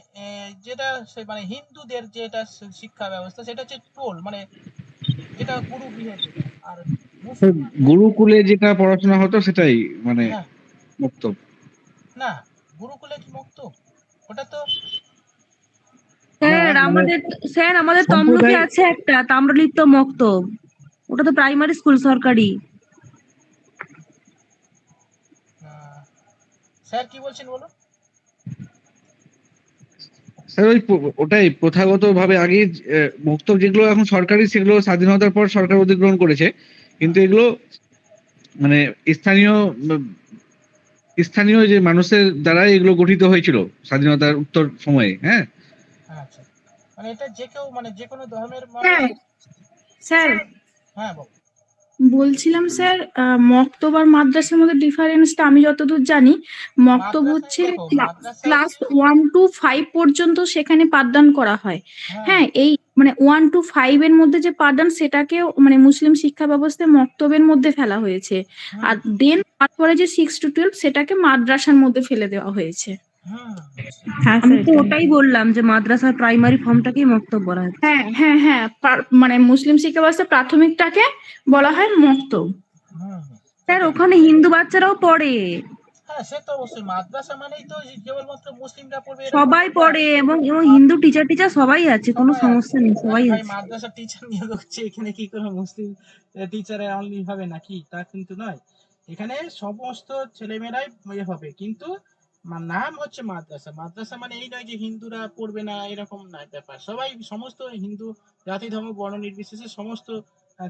যেটা মানে হিন্দুদের যেটা শিক্ষা ব্যবস্থা সেটা হচ্ছে টোল, মানে যেটা গুরু গৃহে যেটা, আর মুসলমানদের, গুরুকুলে যেটা পড়াশোনা হতো সেটাই মানে হ্যাঁ মক্তব। না, গুরুকুলে কি মক্তব, ওটা তো না স্যার মানে আমাদের তমলুকে সম্প্রদায় আছে একটা তাম্রলিপ্ত মক্তব, ওটা তো প্রাইমারি স্কুল সরকারি। স্যার কি বলছেন বলুন। স্যার ওই ওটাই প্রথাগত ভাবে আগে মক্তব যেগুলো এখন সরকারি, সেগুলো স্বাধীনতার পর সরকার অধিগ্রহণ করেছে, কিন্তু এগুলো মানে স্থানীয় স্থানীয় যে মানুষের দ্বারাই এগুলো গঠিত হয়েছিল স্বাধীনতার উত্তর সময়ে। হ্যাঁ, আচ্ছা, মানে এটা যে কেউ মানে যে কোনো ধর্মের মানে হ্যাঁ স্যার হ্যাঁ বল। বলছিলাম স্যার মক্তব আর মাদ্রাসার মধ্যে ডিফারেন্সটা আমি যতদূর জানি মক্তব মাদ্রাসায় হচ্ছে দেখো, মাদ্রাসায় ক্লাস 1 to 5 পর্যন্ত সেখানে পাঠদান করা হয়। হ্যাঁ হ্যাঁ এই মানে 1 to 5 এর মধ্যে যে পাঠদান সেটাকেও মানে মুসলিম শিক্ষা ব্যবস্থায় মক্তবের মধ্যে ফেলা হয়েছে। হুম আর দেন তারপরে যে 6 to 12 সেটাকে মাদ্রাসার মধ্যে ফেলে দেওয়া হয়েছে। হুম হ্যাঁ আমি তো ওটাই বললাম যে মাদ্রাসার প্রাইমারি ফর্মটাকেই মক্তব বলা হয়। হ্যাঁ মানে মুসলিম শিক্ষা ব্যবস্থা প্রাথমিকটাকে বলা হয় মক্তব। হুম স্যার সেটাই। ওখানে হিন্দু বাচ্চারাও পড়ে, হ্যাঁ সে তো অবশ্যই, মাদ্রাসা মানেই তো যে কেবলমাত্র মুসলিমরা পড়বে এরকম সবাই নয়। পড়ে এবং এবং হিন্দু টিচার সবাই আছে, কোনো সবাই আছে। সমস্যা নেই, আরে সবাই ভাই, আছে। মাদ্রাসা টিচার নিয়োগ হচ্ছে এখানে কি কোনো মুসলিম টিচারে অনলি হবে নাকি? তা কিন্তু নয়। এখানে সমস্ত ছেলেমেয়েরাই ইয়ে হবে, কিন্তু নাম হচ্ছে মাদ্রাসা। মাদ্রাসা মানে এই নয় যে হিন্দুরা পড়বে না, এরকম নয় ব্যাপার। সবাই, সমস্ত হিন্দু জাতি ধর্ম বর্ণ নির্বিশেষে সমস্ত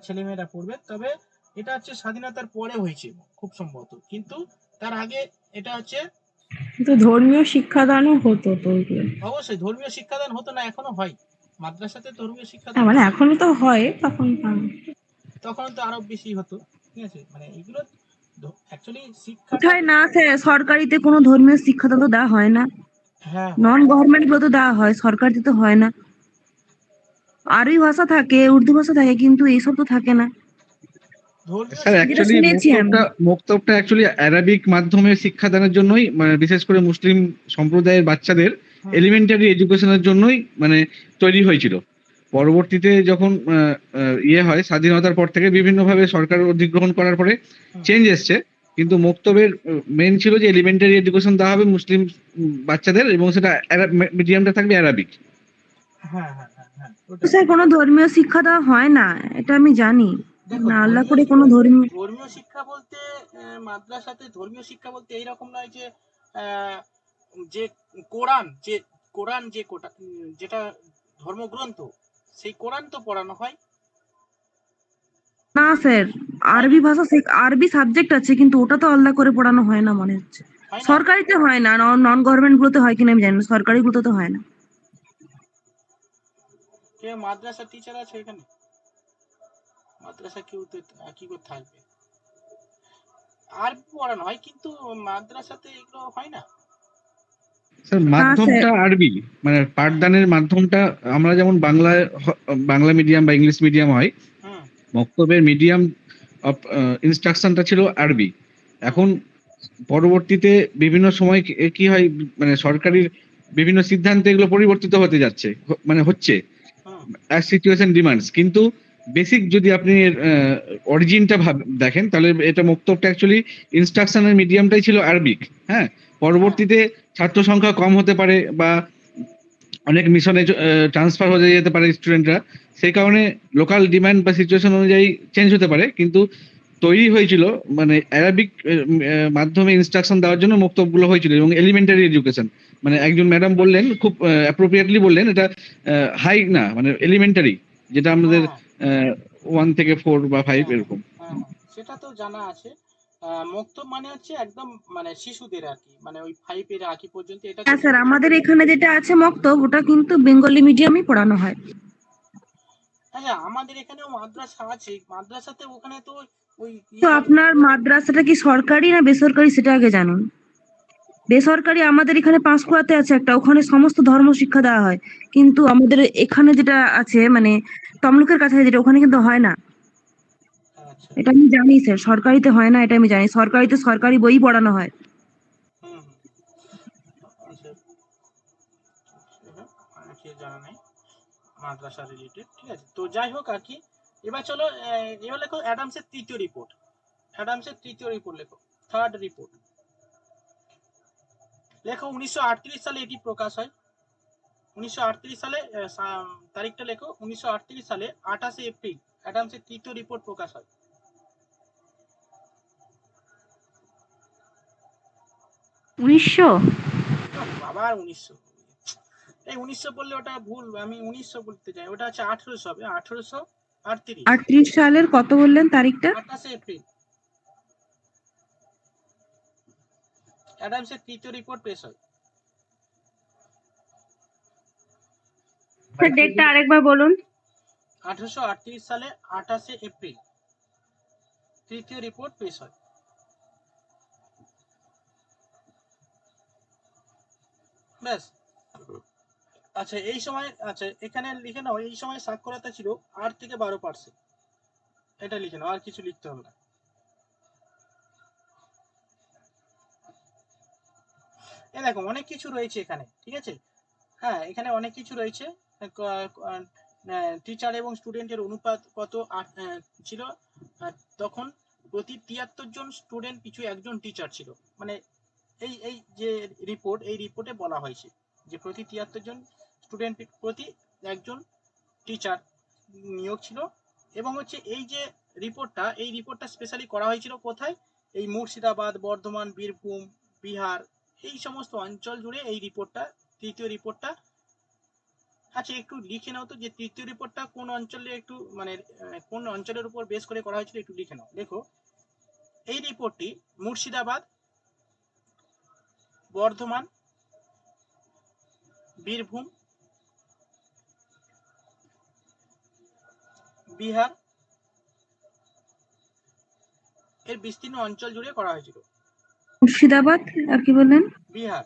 ছেলেমেয়েরা পড়বে। তবে এটা হচ্ছে স্বাধীনতার পরে হয়েছে খুব সম্ভবত, কিন্তু তার আগে এটা হচ্ছে কিন্তু ধর্মীয় শিক্ষাদানও হতো তো ওইগুলো। অবশ্যই ধর্মীয় শিক্ষাদান হতো না, এখনো হয়। মাদ্রাসাতে ধর্মীয় শিক্ষাদান হ্যাঁ মানে হয়। এখনো তো হয় তখন। তখন তো আরো বেশি হতো। ঠিক আছে, মানে এগুলো অ্যাকচুয়ালি শিক্ষাটা। কোথায় না স্যার, সরকারিতে কোনো ধর্মীয় শিক্ষা তো দেওয়া হয় না, হ্যাঁ নন গভর্নমেন্ট গুলো তো দেওয়া হয়, সরকারিতে তো হয় না। আরবি ভাষা থাকে, উর্দু ভাষা থাকে, কিন্তু এইসব তো থাকে না, ধর্মীয় স্যার যেটা শিক্ষা। অ্যাকচুয়ালি শুনেছি আমি। মক্তবটা অ্যাকচুয়ালি অ্যারাবিক মাধ্যমে শিক্ষাদানের জন্যই, মানে বিশেষ করে মুসলিম সম্প্রদায়ের বাচ্চাদের হুম, এলিমেন্টারি এডুকেশনের জন্যই মানে তৈরি হয়েছিল। পরবর্তীতে যখন ইয়ে হয় স্বাধীনতার পর থেকে বিভিন্নভাবে সরকার অধিগ্রহণ করার পরে হুম। চেঞ্জ এসছে, কিন্তু মক্তবের মেন ছিল যে এলিমেন্টারি এডুকেশন দেওয়া হবে মুসলিম বাচ্চাদের, এবং সেটা মিডিয়ামটা থাকবে অ্যারাবিক। হ্যাঁ হ্যাঁ হ্যাঁ হ্যাঁ, ওটাই। স্যার কোনো ধর্মীয় শিক্ষা দেওয়া হয় না, এটা আমি জানি। দেখো, না আল্লাহ করে কোনো ধর্মীয়। ধর্মীয় শিক্ষা বলতে মাদ্রাসাতে ধর্মীয় শিক্ষা বলতে এইরকম নয় যে আহ, যে কোরআন যে কোরআন যে যেটা ধর্মগ্রন্থ, সেই কোরআন তো পড়ানো হয়। না স্যার, হয় না? আরবি ভাষা আরবি সাবজেক্ট আছে, কিন্তু ওটা তো আলাদা করে পড়ানো হয় না মনে হচ্ছে। হয় না? সরকারিতে হয় না, নন গভর্নমেন্ট গুলোতে হয় কিনা আমি জানি না, সরকারি গুলোতে তো হয় না। কে মাদ্রাসা টিচার আছে এখানে? মাদ্রাসা কেউ তো কি করে থাকবে? আরবি পড়ানো হয়, কিন্তু মাদ্রাসাতে এগুলো হয় না। স্যার না স্যার, মাধ্যমটা আরবি, মানে পাঠদানের মাধ্যমটা আমরা যেমন বাংলা মিডিয়াম বা ইংলিশ মিডিয়াম হয়, হুম মক্তবের মিডিয়াম অফ ইনস্ট্রাকশনটা ছিল আরবি। হুম এখন পরবর্তীতে বিভিন্ন সময় কি হয়, মানে সরকারের বিভিন্ন সিদ্ধান্তে এগুলো পরিবর্তিত হতে যাচ্ছে, মানে হচ্ছে হুম অ্যাজ সিচুয়েশন ডিমান্ডস। কিন্তু বেসিক যদি আপনি অরিজিনটা দেখেন, তাহলে এটা মক্তবটা অ্যাকচুয়ালি ইনস্ট্রাকশনের মিডিয়ামটাই ছিল আরবিক। হ্যাঁ, হ্যাঁ পরবর্তীতে ছাত্র সংখ্যা কম হতে পারে বা অনেক মিশনে ট্রান্সফার হয়ে যেতে পারে স্টুডেন্টরা, সেই কারণে লোকাল ডিমান্ড বা সিচুয়েশন অনুযায়ী চেঞ্জ হতে পারে, কিন্তু তৈরি হয়েছিল মানে অ্যারাবিক মাধ্যমে ইনস্ট্রাকশন দেওয়ার জন্য মক্তবগুলো হয়েছিল, এবং এলিমেন্টারি এডুকেশন, মানে হুম একজন ম্যাডাম বললেন খুব অ্যাপ্রোপ্রিয়েটলি বললেন, এটা হাই না, মানে এলিমেন্টারি, যেটা আমাদের হ্যাঁ 1 থেকে 4 বা 5 হ্যাঁ হ্যাঁ এরকম। হ্যাঁ হ্যাঁ, সেটা তো জানা আছে। মক্তব মানে হচ্ছে একদম মানে শিশুদের আর কি, মানে ওই 5 এর আগে পর্যন্ত এটা হ্যাঁ ছোট স্যার, ছোট। আমাদের এখানে যেটা আছে মক্তব, ওটা কিন্তু বেঙ্গলি মিডিয়ামই পড়ানো হয়। আচ্ছা, আমাদের এখানেও মাদ্রাসা আছে, মাদ্রাসাতে ওখানে তো ওই তো ইয়ে। আপনার মাদ্রাসাটা কি সরকারি না বেসরকারি সেটা আগে জানুন। বেসরকারি আমাদের এখানে পাঁশকুড়াতে আছে একটা, ওখানে সমস্ত ধর্ম শিক্ষা দেওয়া হয়, কিন্তু আমাদের এখানে যেটা আছে মানে তমলুকের কাছে যেটা, ওখানে কিন্তু হয় না। আচ্ছা। এটা আমি জানি স্যার, সরকারিতে হয় না, এটা আমি জানি। সরকারিতে সরকারি বই পড়ানো হয়। হুম হুম, আচ্ছা, অনেকে জানা নেই মাদ্রাসা রিলেটেড। ঠিক আছে, তো যাই হোক আর কি। এবার চলো, এবার লেখো অ্যাডামসের তৃতীয় রিপোর্ট। অ্যাডামসের তৃতীয় রিপোর্ট লেখো, থার্ড রিপোর্ট লেখো। 1938 সালে এটি প্রকাশ হয়। 1938 সালে তারিখটা লেখো, 1938 সালে 28 এপ্রিল অ্যাডামসের তৃতীয় রিপোর্ট প্রকাশ হয়। 1900। বাবা, 1900! এই 1900 বললে ওটা ভুল, আমি 1900 বলতে চাই, ওটা হচ্ছে 1800 হবে, 1800। 38 38 সালের কত বললেন তারিখটা? 28 এপ্রিল অ্যাডামসের তৃতীয় রিপোর্ট পেশ হয়। স্যার ডেটটা আরেকবার বলুন। 1838 সালে 28 এপ্রিল তৃতীয় রিপোর্ট পেশ হয়। ব্যাস। আচ্ছা এই সময়, আচ্ছা এখানে লিখে নাও, এই সময় সাক্ষরতা ছিল 8 থেকে 12%। এটা লিখে নাও, আর কিছু লিখতে হবে না। এ দেখো অনেক কিছু রয়েছে এখানে, ঠিক আছে। হ্যাঁ এখানে অনেক কিছু রয়েছে। টিচার এবং স্টুডেন্টের অনুপাত কত ছিল তখন? প্রতি 73 জন স্টুডেন্ট পিছু একজন টিচার ছিল। মানে এই যে রিপোর্ট, এই রিপোর্টে বলা হয়েছে যে প্রতি 73 জন স্টুডেন্ট প্রতি একজন টিচার নিয়োগ ছিল। এবং হচ্ছে এই যে রিপোর্টটা, এই রিপোর্টটা স্পেশালি করা হয়েছিল কোথায়? এই মুর্শিদাবাদ, বর্ধমান, বীরভূম, বিহার, এই সমস্ত অঞ্চল জুড়ে এই রিপোর্টটা, তৃতীয় রিপোর্টটা। আচ্ছা একটু লিখে নাও তো যে তৃতীয় রিপোর্টটা কোন অঞ্চলে, একটু মানে কোন অঞ্চলের উপর বেস করে করা হয়েছিল, একটু লিখে নাও। দেখো এই রিপোর্টটি মুর্শিদাবাদ, বর্ধমান, বীরভূম, বিহার এর বিস্তীর্ণ অঞ্চল জুড়ে করা হয়েছিল। মুর্শিদাবাদ আর কি বললেন? বিহার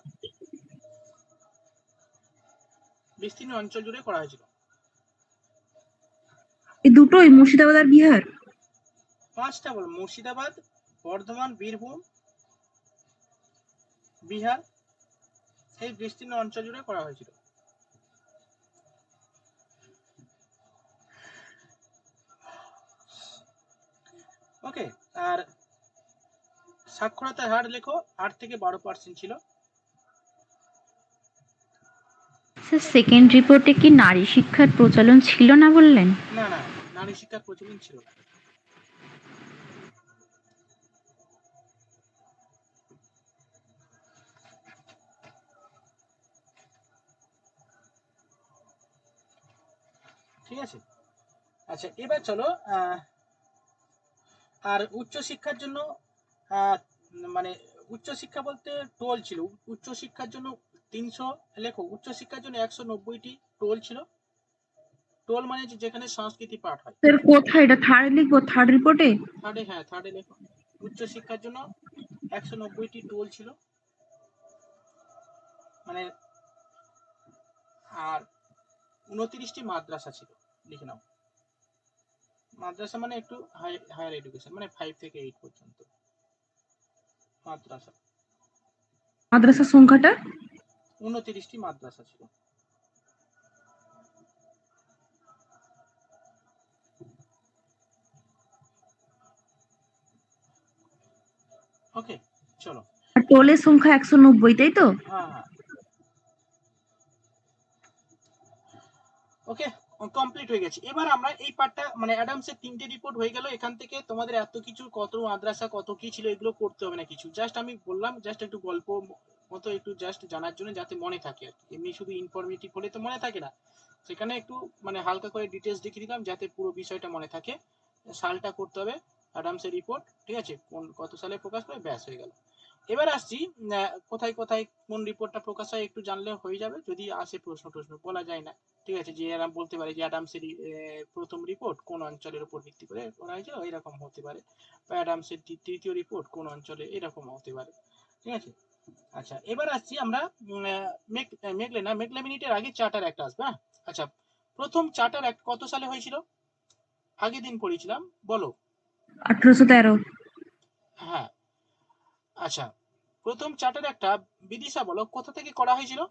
বিস্তীর্ণ অঞ্চল জুড়ে করা হয়েছিল। এই দুটোই, মুর্শিদাবাদ আর বিহার? 5টা বলো, মুর্শিদাবাদ, বর্ধমান, বীরভূম, বিহার এই বিস্তীর্ণ অঞ্চল জুড়ে করা হয়েছিল। ওকে। আর সাক্ষরতার হার লেখো 8 থেকে 12% ছিল। স্যার সেকেন্ড রিপোর্টে কি নারী শিক্ষার প্রচলন ছিল না বললেন? না না, নারী শিক্ষার প্রচলন ছিল না। ঠিক আছে। আচ্ছা এবার চলো আর উচ্চশিক্ষার জন্য মানে উচ্চশিক্ষা বলতে টোল ছিল। উচ্চশিক্ষার জন্য 300, লেখো উচ্চশিক্ষার জন্য 190টি টোল ছিল। টোল মানে যেখানে সংস্কৃতি পাঠ হয়। স্যার কোথায় এটা? থার্ড লিখবো? থার্ড রিপোর্টে? থার্ডে, হ্যাঁ থার্ডে লেখো উচ্চশিক্ষার জন্য 190টি টোল ছিল। মানে আর 29টি মাদ্রাসা ছিল, লিখে নাও। মাদ্রাসা মানে একটু হায়ার এডুকেশন, মানে 5 থেকে 8 পর্যন্ত মাদ্রাসা। মাদ্রাসার সংখ্যাটা? 29টি মাদ্রাসা ছিল। ওকে চলো। আর টোলের সংখ্যা 190, তাই তো? হ্যাঁ হ্যাঁ ওকে কমপ্লিট হয়ে গেছে। এবার আমরা এই পার্টটা, মানে অ্যাডামসের 3টে রিপোর্ট হয়ে গেল। এখান থেকে তোমাদের এত কিছু, কত মাদ্রাসা কত কি ছিল, এগুলো করতে হবে না কিছু। জাস্ট আমি বললাম, জাস্ট একটু গল্প মতো, একটু জাস্ট জানার জন্য, যাতে মনে থাকে আর কি। এমনি শুধু ইনফরমেটিভ হলে তো মনে থাকে না, সেখানে একটু মানে হালকা করে ডিটেলস লিখে দিলাম যাতে পুরো বিষয়টা মনে থাকে। সালটা করতে হবে অ্যাডামসের রিপোর্ট, ঠিক আছে, কোন কত সালে প্রকাশ করে, ব্যাস হয়ে গেল। এবার আসছি কোথায় কোথায় কোন রিপোর্টটা প্রকাশ হয় একটু জানলে হয়ে যাবে, যদি আসে প্রশ্ন বলা যায় না। ঠিক আছে, যে এরকম বলতে পারে যে অ্যাডামসের প্রথম রিপোর্ট কোন অঞ্চলের উপর ভিত্তি করে করা হয়েছিল, এরকম হতে পারে। বা অ্যাডামসের তৃতীয় রিপোর্ট কোন অঞ্চলে, এরকম হতে পারে। ঠিক আছে। আচ্ছা এবার আসছি আমরা মেকলেমিনেটের আগে চার্টার অ্যাক্ট আসবে। আচ্ছা প্রথম চার্টার অ্যাক্ট কত সালে হয়েছিল? আগের দিন পড়েছিলাম, বলো। 1813। হ্যাঁ। আচ্ছা প্রথম চার্টার একটা বিদিশা বলো কোথা থেকে করা হয়েছিল?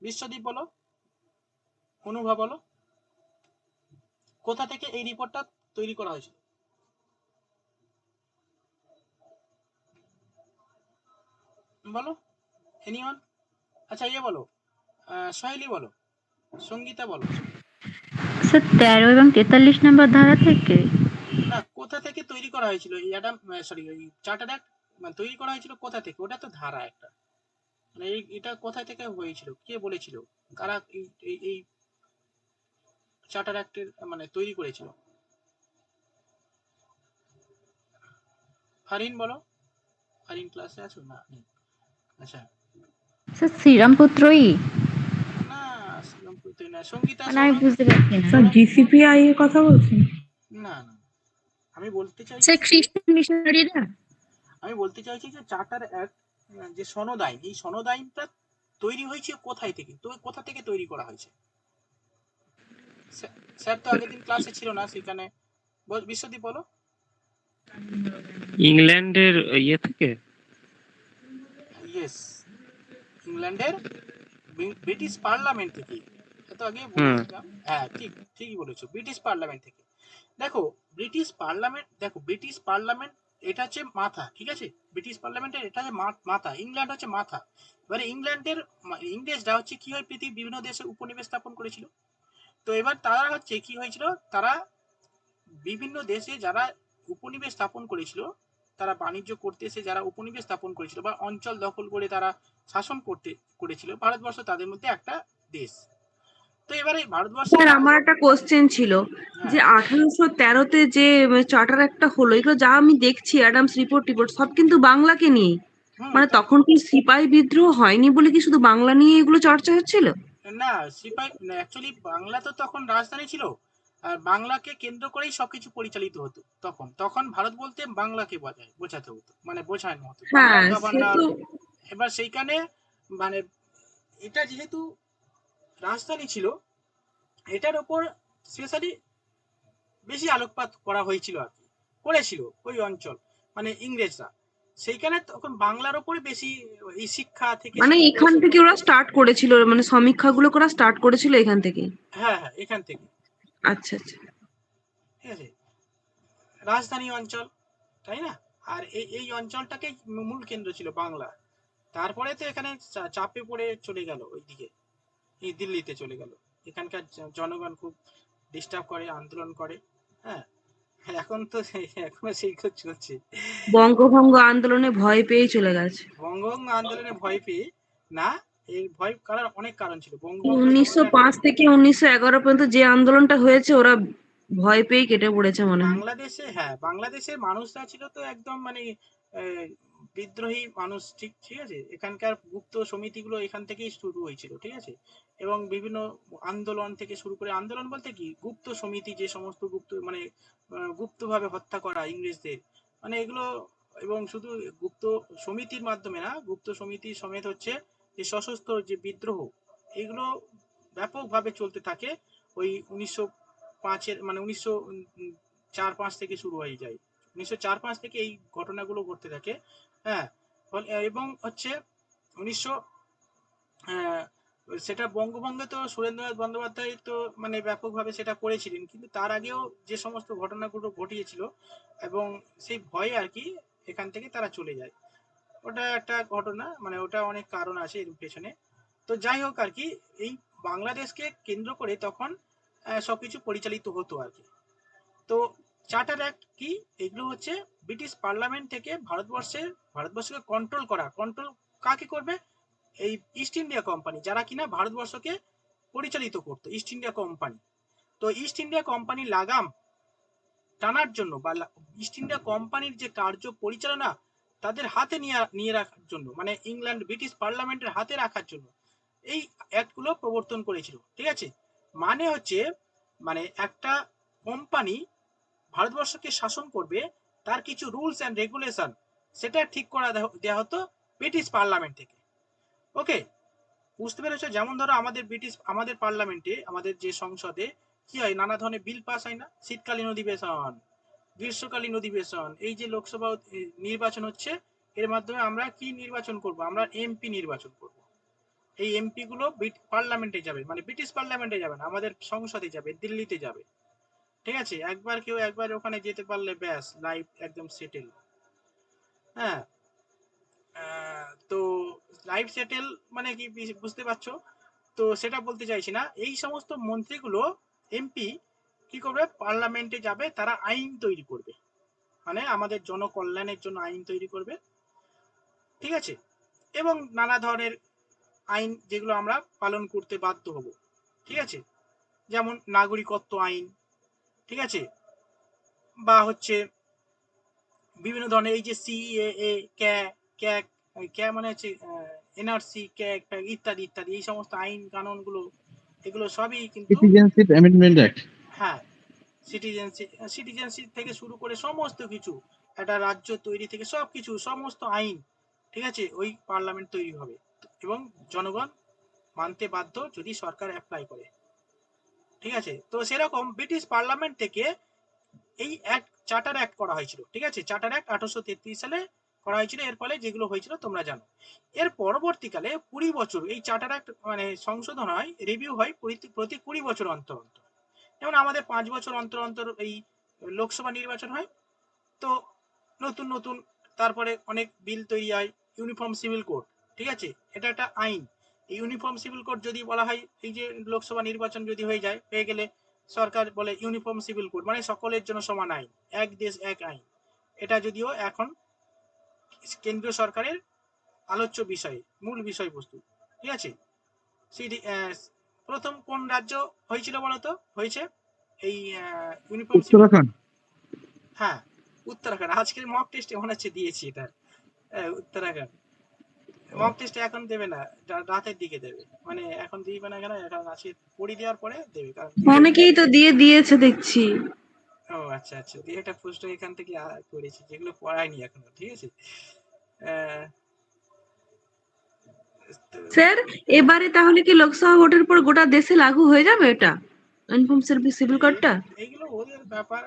বিশ্বদীপ বলো, অনুভা বলো, কোথা থেকে এই রিপোর্টটা তৈরি করা হয়েছিল? বলো এনিওয়ান। আচ্ছা ইয়ে বলো, সোহেলি বলো, সঙ্গীতা বলো। স্যার 13 এবং 43 নম্বর ধারা থেকে। না, কোথা থেকে তৈরি করা হয়েছিল এই অ্যাডাম, সরি এই চার্টার অ্যাক্ট তৈরি করা হয়েছিল কোথা থেকে? ওটা তো ধারা একটা, মানে এটা কোথা থেকে হয়েছিল, কে বলেছিল, কারা এই চার্টার অ্যাক্টের মানে তৈরি করেছিল? ফারিন বলো, ফারিন ক্লাসে আছো না? নেই। আচ্ছা, স্যার শ্রীরামপুত্রই, না শ্রীরামপুরতেই না। সঙ্গীতা মানে আমি শোনো, বুঝতে পারছি না। স্যার জিসিপিআই এর কথা বলছেন? না না, আমি বলতে চাইছি স্যার যে, খ্রিস্টান মিশনারিরা? আমি বলতে চাইছি যে চার্টার অ্যাক্ট, যে সনদ আইন, এই সনদ আইনটা তৈরি হয়েছে কোথায় থেকে, তো কোথা থেকে তৈরি করা হয়েছে? স্যার তো আগের দিন ক্লাসে ছিল না, সেখানে বিশ্বদীপ বলো। ইংল্যান্ডের ইয়ে থেকে। ইয়েস, ইংল্যান্ডের ব্রিটিশ পার্লামেন্ট থেকে। তো আগে হুম। বলেছিলাম, হ্যাঁ ঠিক, ঠিকই বলেছো, ব্রিটিশ পার্লামেন্ট থেকে। দেখো ব্রিটিশ পার্লামেন্ট এটা হচ্ছে মাথা, ঠিক আছে? ব্রিটিশ পার্লামেন্টের এটা হচ্ছে মাথা, ইংল্যান্ড হচ্ছে মাথা। এবারে ইংরেজরা হচ্ছে কি হয়, পৃথিবীর বিভিন্ন দেশে উপনিবেশ স্থাপন করেছিল। তো এবার তারা হচ্ছে কি হয়েছিল, তারা বিভিন্ন দেশে যারা উপনিবেশ স্থাপন করেছিল, তারা বাণিজ্য করতে এসে যারা উপনিবেশ স্থাপন করেছিল বা অঞ্চল দখল করে তারা শাসন করেছিল, ভারতবর্ষ তাদের মধ্যে একটা দেশ। তো এবারে ভারতবর্ষে স্যার আমার একটা কোশ্চেন ছিল হ্যাঁ, যে 1813-তে যে চার্টার একটা হলো, এগুলো যা আমি দেখছি অ্যাডামস রিপোর্ট টিপোর্ট সব কিন্তু বাংলাকে নিয়ে। মানে তখন কি সিপাহি বিদ্রোহ হয়নি বলে কি শুধু বাংলা নিয়ে এগুলো চর্চা হচ্ছিল? না সিপাহি, অ্যাকচুয়ালি বাংলা তো তখন রাজধানী ছিল, আর বাংলাকে কেন্দ্র করেই সবকিছু পরিচালিত হতো। তখন তখন ভারত বলতে বাংলাকে বোঝাতে হতো, মানে বোঝানো হতো বাংলার হ্যাঁ সে গভর্নর। তো। এবার সেইখানে মানে এটা যেহেতু রাজধানী ছিল, এটার উপর স্পেশালি বেশি আলোকপাত করা হয়েছিল আর কি, করেছিল ওই অঞ্চল, মানে ইংরেজরা। সেইখানে তখন বাংলার ওপরে বেশি এই শিক্ষা থেকে মানে শুরু করে এখান থেকে ওরা স্টার্ট করেছিল, মানে সমীক্ষাগুলো করা স্টার্ট করেছিল এখান থেকে? হ্যাঁ হ্যাঁ, এখান থেকে। আচ্ছা আচ্ছা। ঠিক আছে, রাজধানী অঞ্চল, তাই না? আর এই অঞ্চলটাকে মূল কেন্দ্র ছিল বাংলা। তারপরে তো এখানে চাপে পড়ে চলে গেল ওইদিকে, এই দিল্লিতে চলে গেল। এখানকার জনগণ খুব ডিস্টার্ব করে, আন্দোলন করে। হ্যাঁ, এখন তো এখনো সেই চলছে। বঙ্গভঙ্গ আন্দোলনে ভয় পেয়েই চলে গেছে। বঙ্গভঙ্গ আন্দোলনে ভয় পেয়ে না, এই ভয় করার অনেক কারণ ছিল। বঙ্গভঙ্গ সময় 1905 থেকে 1911 পর্যন্ত যে আন্দোলনটা হয়েছে ওরা ভয় পেয়েই কেটে পড়েছে মনে হয়। বাংলাদেশে, হ্যাঁ বাংলাদেশের মানুষরা ছিল তো একদম মানে বিদ্রোহী মানুষ, ঠিক ঠিক আছে। এখানকার গুপ্ত সমিতিগুলো এখান থেকেই শুরু হয়েছিল, ঠিক আছে। এবং বিভিন্ন আন্দোলন থেকে শুরু করে, আন্দোলন বলতে কি, গুপ্ত সমিতি, যে সমস্ত গুপ্ত মানে গুপ্তভাবে হত্যা করা ইংরেজদের, মানে এগুলো। এবং শুধু গুপ্ত সমিতির মাধ্যমে না, গুপ্ত সমিতি সমেত হচ্ছে যে সশস্ত্র যে বিদ্রোহ, এগুলো ব্যাপকভাবে চলতে থাকে। ওই 1905-এর মানে 1904-05 থেকে শুরু হয়ে যায়। 1904-05 থেকে এই ঘটনাগুলো ঘটতে থাকে। হ্যাঁ, এবং হচ্ছে 1900 সেটা বঙ্গভঙ্গে তো সুরেন্দ্রনাথ বন্দ্যোপাধ্যায় তো মানে ব্যাপকভাবে সেটা করেছিলেন, কিন্তু তার আগেও যে সমস্ত ঘটনাগুলো ঘটিয়েছিল, এবং সেই ভয়ে আর কি এখান থেকে তারা চলে যায়। ওটা একটা ঘটনা, মানে ওটা অনেক কারণ আছে এর পেছনে। তো যাই হোক আর কি, এই বাংলাদেশকে কেন্দ্র করে তখন সবকিছু পরিচালিত হতো আর কি। তো চার্টার অ্যাক্ট কি, এগুলো হচ্ছে ব্রিটিশ পার্লামেন্ট থেকে ভারতবর্ষকে কন্ট্রোল কাকে করবে, এই ইস্ট ইন্ডিয়া কোম্পানি, যারা কিনা ভারতবর্ষকে পরিচালিত করতো, ইস্ট ইন্ডিয়া কোম্পানি। তো ইস্ট ইন্ডিয়া কোম্পানি লাগাম টানার জন্য বা ইস্ট ইন্ডিয়া কোম্পানির যে কার্য পরিচালনা তাদের হাতে নিয়ে রাখার জন্য, মানে ইংল্যান্ড ব্রিটিশ পার্লামেন্টের হাতে রাখার জন্য এই অ্যাক্টগুলো প্রবর্তন করেছিল, ঠিক আছে। মানে হচ্ছে, মানে একটা কোম্পানি ভারতবর্ষকে শাসন করবে, তার কিছু রুলস অ্যান্ড রেগুলেশন সেটা ঠিক করা দেওয়া হতো ব্রিটিশ পার্লামেন্ট থেকে। ওকে, বুঝতে পেরেছো? যেমন ধরো আমাদের পার্লামেন্টে, আমাদের যে সংসদে কি হয়, নানা ধরনের বিল পাস হয় না, শীতকালীন অধিবেশন, গ্রীষ্মকালীন অধিবেশন, এই যে লোকসভা নির্বাচন হচ্ছে, এর মাধ্যমে আমরা কি নির্বাচন করব, আমরা এমপি নির্বাচন করব। এই এমপি গুলো পার্লামেন্টে যাবে, মানে ব্রিটিশ পার্লামেন্টে যাবে না, আমাদের সংসদে যাবে, দিল্লিতে যাবে, ঠিক আছে। একবার ওখানে যেতে পারলে ব্যাস লাইফ একদম সেটেল। হ্যাঁ, তো লাইফ সেটেল মানে কি বুঝতে পারছো? তো সেটা বলতে চাইছি না। এই সমস্ত মন্ত্রীগুলো, এমপি কি করবে, পার্লামেন্টে যাবে, তারা আইন তৈরি করবে, মানে আমাদের জনকল্যাণের জন্য আইন তৈরি করবে, ঠিক আছে। এবং নানা ধরনের আইন যেগুলো আমরা পালন করতে বাধ্য হব, ঠিক আছে। যেমন নাগরিকত্ব আইন, ঠিক আছে, বা হচ্ছে বিভিন্ন ধরনের এই যে সিএএ, ক্যাক, ক্যা মানে হচ্ছে এনআরসি, ক্যাক ফ্যাক ইত্যাদি ইত্যাদি, এই সমস্ত আইন কানুনগুলো, এগুলো সবই কিন্তু, সিটিজেনশিপ অ্যামেন্ডমেন্ট অ্যাক্ট। হ্যাঁ, সিটিজেনশিপ থেকে শুরু করে সমস্ত কিছু, একটা রাজ্য তৈরি থেকে সবকিছু, সমস্ত আইন, ঠিক আছে, ওই পার্লামেন্ট তৈরি হবে এবং জনগণ মানতে বাধ্য যদি সরকার অ্যাপ্লাই করে। ঠিক আছে, তো সেরকম ব্রিটিশ পার্লামেন্ট থেকে এই অ্যাক্ট, চার্টার অ্যাক্ট করা হয়েছিল। ঠিক আছে, চার্টার অ্যাক্ট 1833 সালে করা হয়েছিল। এর ফলে যেগুলো হয়েছিল তোমরা জানো। এর পরবর্তীকালে 20 বছর এই চার্টার অ্যাক্ট মানে সংশোধন হয়, রিভিউ হয় প্রতি 20 বছর অন্তর অন্তর। যেমন আমাদের 5 বছর অন্তর অন্তর এই লোকসভা নির্বাচন হয়, তো নতুন নতুন তারপরে অনেক বিল তৈরি হয়। ইউনিফর্ম সিভিল কোড, ঠিক আছে, এটা একটা আইন। এই ইউনিফর্ম সিভিল কোড যদি বলা হয়, এই যে লোকসভা নির্বাচন যদি হয়ে গেলে সরকার বলে ইউনিফর্ম সিভিল কোড মানে সকলের জন্য সমান আইন, এক দেশ এক আইন। এটা যদিও এখন কেন্দ্রীয় সরকারের আলোচ্য বিষয়, মূল বিষয়বস্তু। ঠিক আছে, প্রথম কোন রাজ্য হয়েছিল বলতো, হয়েছে এই ইউনিফর্ম সিভিল কোড? উত্তরাখণ্ড। হ্যাঁ, উত্তরাখণ্ড। আজকের মক টেস্টে মনে হচ্ছে দিয়েছি এটা। উত্তরাখণ্ড মক টেস্টে এখন দেবে না, রাতের দিকে দেবে, মানে এখন দিবে না কেন, এখন আজকে পড়ি দেওয়ার পরে দেবে, কারণ অনেকেই তো দিয়েছে দেখছি। ও আচ্ছা আচ্ছা, দিয়ে একটা প্রশ্ন এখান থেকে করেছি যেগুলো পড়ায়নি এখনো। ঠিক আছে, আহ, তো স্যার, এবারে তাহলে কি লোকসভা ভোটের পর গোটা দেশে লাগু হয়ে যাবে এটা, ইউনিফর্ম সিভিল কোডটা? এইগুলো ওদের ব্যাপার,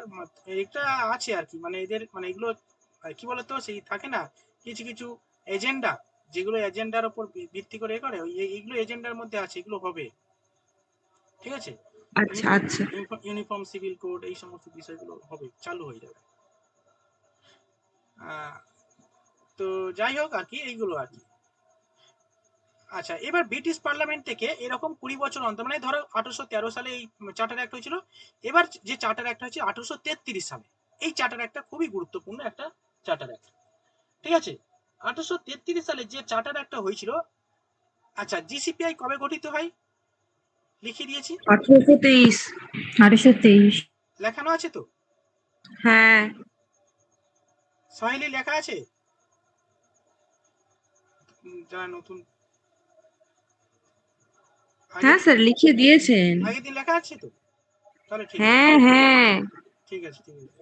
এটা আছে আর কি, মানে এদের মানে এগুলো কি বলতো, সেই থাকে না কিছু কিছু এজেন্ডা, যেগুলো এজেন্ডার উপর ভিত্তি করে করে, এইগুলো এজেন্ডার মধ্যে আছে, এগুলো হবে। ঠিক আছে, আচ্ছা আচ্ছা। ইউনিফর্ম সিভিল কোড, এই সমস্ত বিষয়গুলো হবে, চালু হয়ে যাবে। তো যাই হোক আর কি, এইগুলো আর কি। আচ্ছা, এবার ব্রিটিশ পার্লামেন্ট থেকে এরকম 20 বছর অন্তর, মানে ধরো 1813 সালে এই চার্টার অ্যাক্ট হয়েছিল। এবার যে চার্টার অ্যাক্ট হয়েছে 1833 সালে, এই চার্টার অ্যাক্টটা খুবই গুরুত্বপূর্ণ একটা চার্টার অ্যাক্ট। ঠিক আছে, 1833 সালে যে চার্টার অ্যাক্টটা হয়েছিল, আচ্ছা জিসিপিআই কবে গঠিত হয় লিখে দিয়েছি, 1823। 1823। লেখানো আছে তো, হ্যাঁ সহেলি লেখা আছে, যারা নতুন, হ্যাঁ স্যার, লিখিয়ে দিয়েছেন। আগের দিন লেখা আছে তো, তাহলে ঠিক আছে, হ্যাঁ হ্যাঁ। ঠিক আছে ঠিক আছে।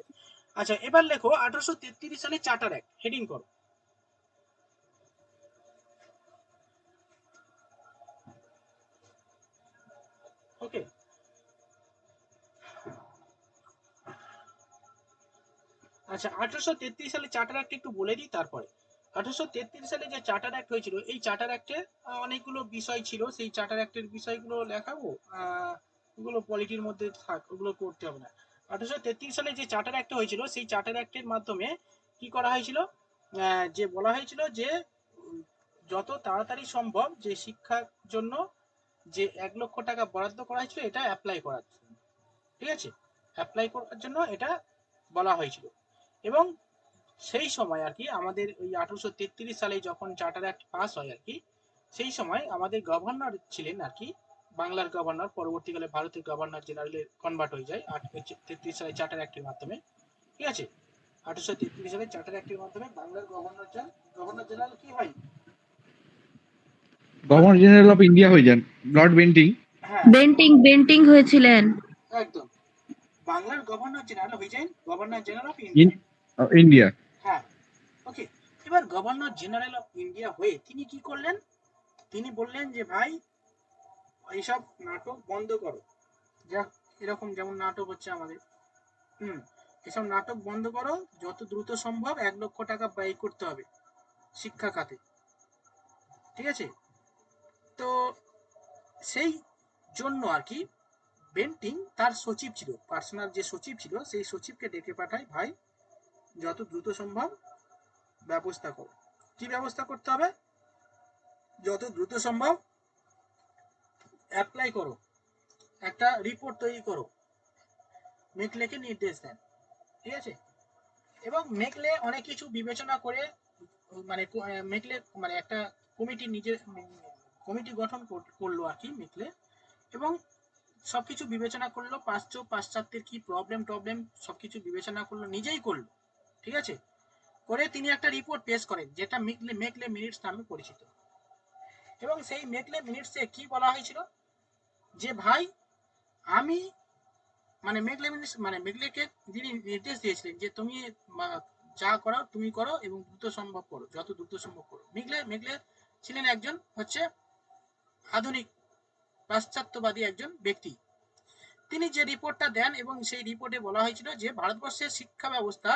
আচ্ছা, এবার লেখো 1833 সালে চার্টার অ্যাক্ট, হেডিং করো। ওকে, আচ্ছা 1833 সালে চার্টার অ্যাক্ট একটু বলে দিই তারপরে। 1833 সালে যে চার্টার অ্যাক্ট হয়েছিল, এই চার্টার অ্যাক্টে অনেকগুলো বিষয় ছিল, সেই চার্টার অ্যাক্টের বিষয়গুলো লেখাবো, ওগুলো পলিটির মধ্যে থাক, ওগুলো করতে হবে না। 1833 সালে যে চার্টার অ্যাক্ট হয়েছিল, সেই চার্টার অ্যাক্টের মাধ্যমে কি করা হয়েছিল, যে বলা হয়েছিল যে যত তাড়াতাড়ি সম্ভব যে শিক্ষার জন্য যে 1 লক্ষ টাকা বরাদ্দ করা হয়েছিল, এটা অ্যাপ্লাই করার জন্য। ঠিক আছে, অ্যাপ্লাই করার জন্য এটা বলা হয়েছিল। এবং সেই সময় আর কি আমাদের ওই 1833 সালে যখন চার্টার অ্যাক্ট পাস হয় আর কি, সেই সময় আমাদের গভর্নর ছিলেন আর কি, বাংলার গভর্নর, পরবর্তীকালে ভারতের গভর্নর জেনারেলে কনভার্ট হয়ে যায় 1833 সালে চার্টার অ্যাক্টের মাধ্যমে। ঠিক আছে, 1833 সালে চার্টার অ্যাক্টের মাধ্যমে বাংলার গভর্নর জেনারেল কি হয়, গভর্নর জেনারেল অফ ইন্ডিয়া হয়ে যান লর্ড বেন্টিং। হ্যাঁ বেন্টিং হয়েছিলেন। একদম, বাংলার গভর্নর জেনারেল হয়ে যায় governor general of in India. India. হ্যাঁ, ওকে। এবার গভর্নর জেনারেল অফ ইন্ডিয়া হয়ে তিনি কি করলেন, তিনি বললেন যে ভাই এইসব নাটক বন্ধ করো, যা এরকম যেমন নাটক হচ্ছে আমাদের, এসব নাটক বন্ধ করো, যত দ্রুত সম্ভব 1 লক্ষ টাকা ব্যয় করতে হবে শিক্ষা খাতে। ঠিক আছে, তো সেই জন্য আর কি বেন্টিং তার সচিব ছিল, পার্সোনাল যে সচিব ছিল, সেই সচিবকে ডেকে পাঠায়, ভাই যত দ্রুত সম্ভব ব্যবস্থা করো। কি ব্যবস্থা করতে হবে, যত দ্রুত সম্ভব অ্যাপ্লাই করো, একটা রিপোর্ট তৈরি করো, মেকলেকে নির্দেশ দেন। ঠিক আছে, এবং মেকলে অনেক কিছু বিবেচনা করে, মানে মেকলে মানে একটা কমিটি নিজের কমিটি গঠন করলো আর কি মেকলে, এবং সবকিছু বিবেচনা করলো, পাশ্চাত্যের কি প্রবলেম সবকিছু বিবেচনা করলো, নিজেই করলো। ঠিক আছে, করে তিনি একটা রিপোর্ট পেশ করেন, যেটা মেকলে মিনিটস নামে পরিচিত। এবং সেই মেকলে মিনিটসে কি বলা হয়েছিল, যে ভাই আমি মেকলেকে যিনি নির্দেশ দিয়েছিলেন যে তুমি যা করো তুমি করো এবং দ্রুত সম্ভব করো, যত দ্রুত সম্ভব করো। মেকলে ছিলেন একজন হচ্ছে আধুনিক পাশ্চাত্যবাদী একজন ব্যক্তি। তিনি যে রিপোর্টটা দেন এবং সেই রিপোর্টে বলা হয়েছিল যে ভারতবর্ষের শিক্ষা ব্যবস্থা,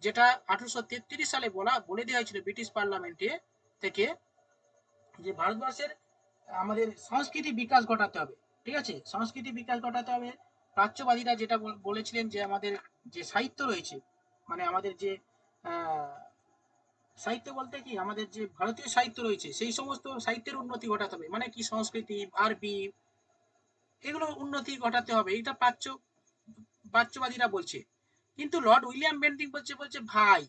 যেটা 1833 সালে বলে দেওয়া হয়েছিল ব্রিটিশ পার্লামেন্টে থেকে, যে ভারতবর্ষের আমাদের সংস্কৃতি বিকাশ ঘটাতে হবে। ঠিক আছে, সংস্কৃতি বিকাশ ঘটাতে হবে। প্রাচ্যবাদীরা যেটা বলেছিলেন যে আমাদের যে সাহিত্য রয়েছে, মানে আমাদের যে সাহিত্য বলতে কি আমাদের যে ভারতীয় সাহিত্য রয়েছে, সেই সমস্ত সাহিত্যের উন্নতি ঘটাতে হবে। মানে কি সংস্কৃতি, আরবি, এগুলো উন্নতি ঘটাতে হবে, এটা প্রাচ্যবাদীরা বলছে। কিন্তু লর্ড উইলিয়াম বেন্টিং বলছে ভাই,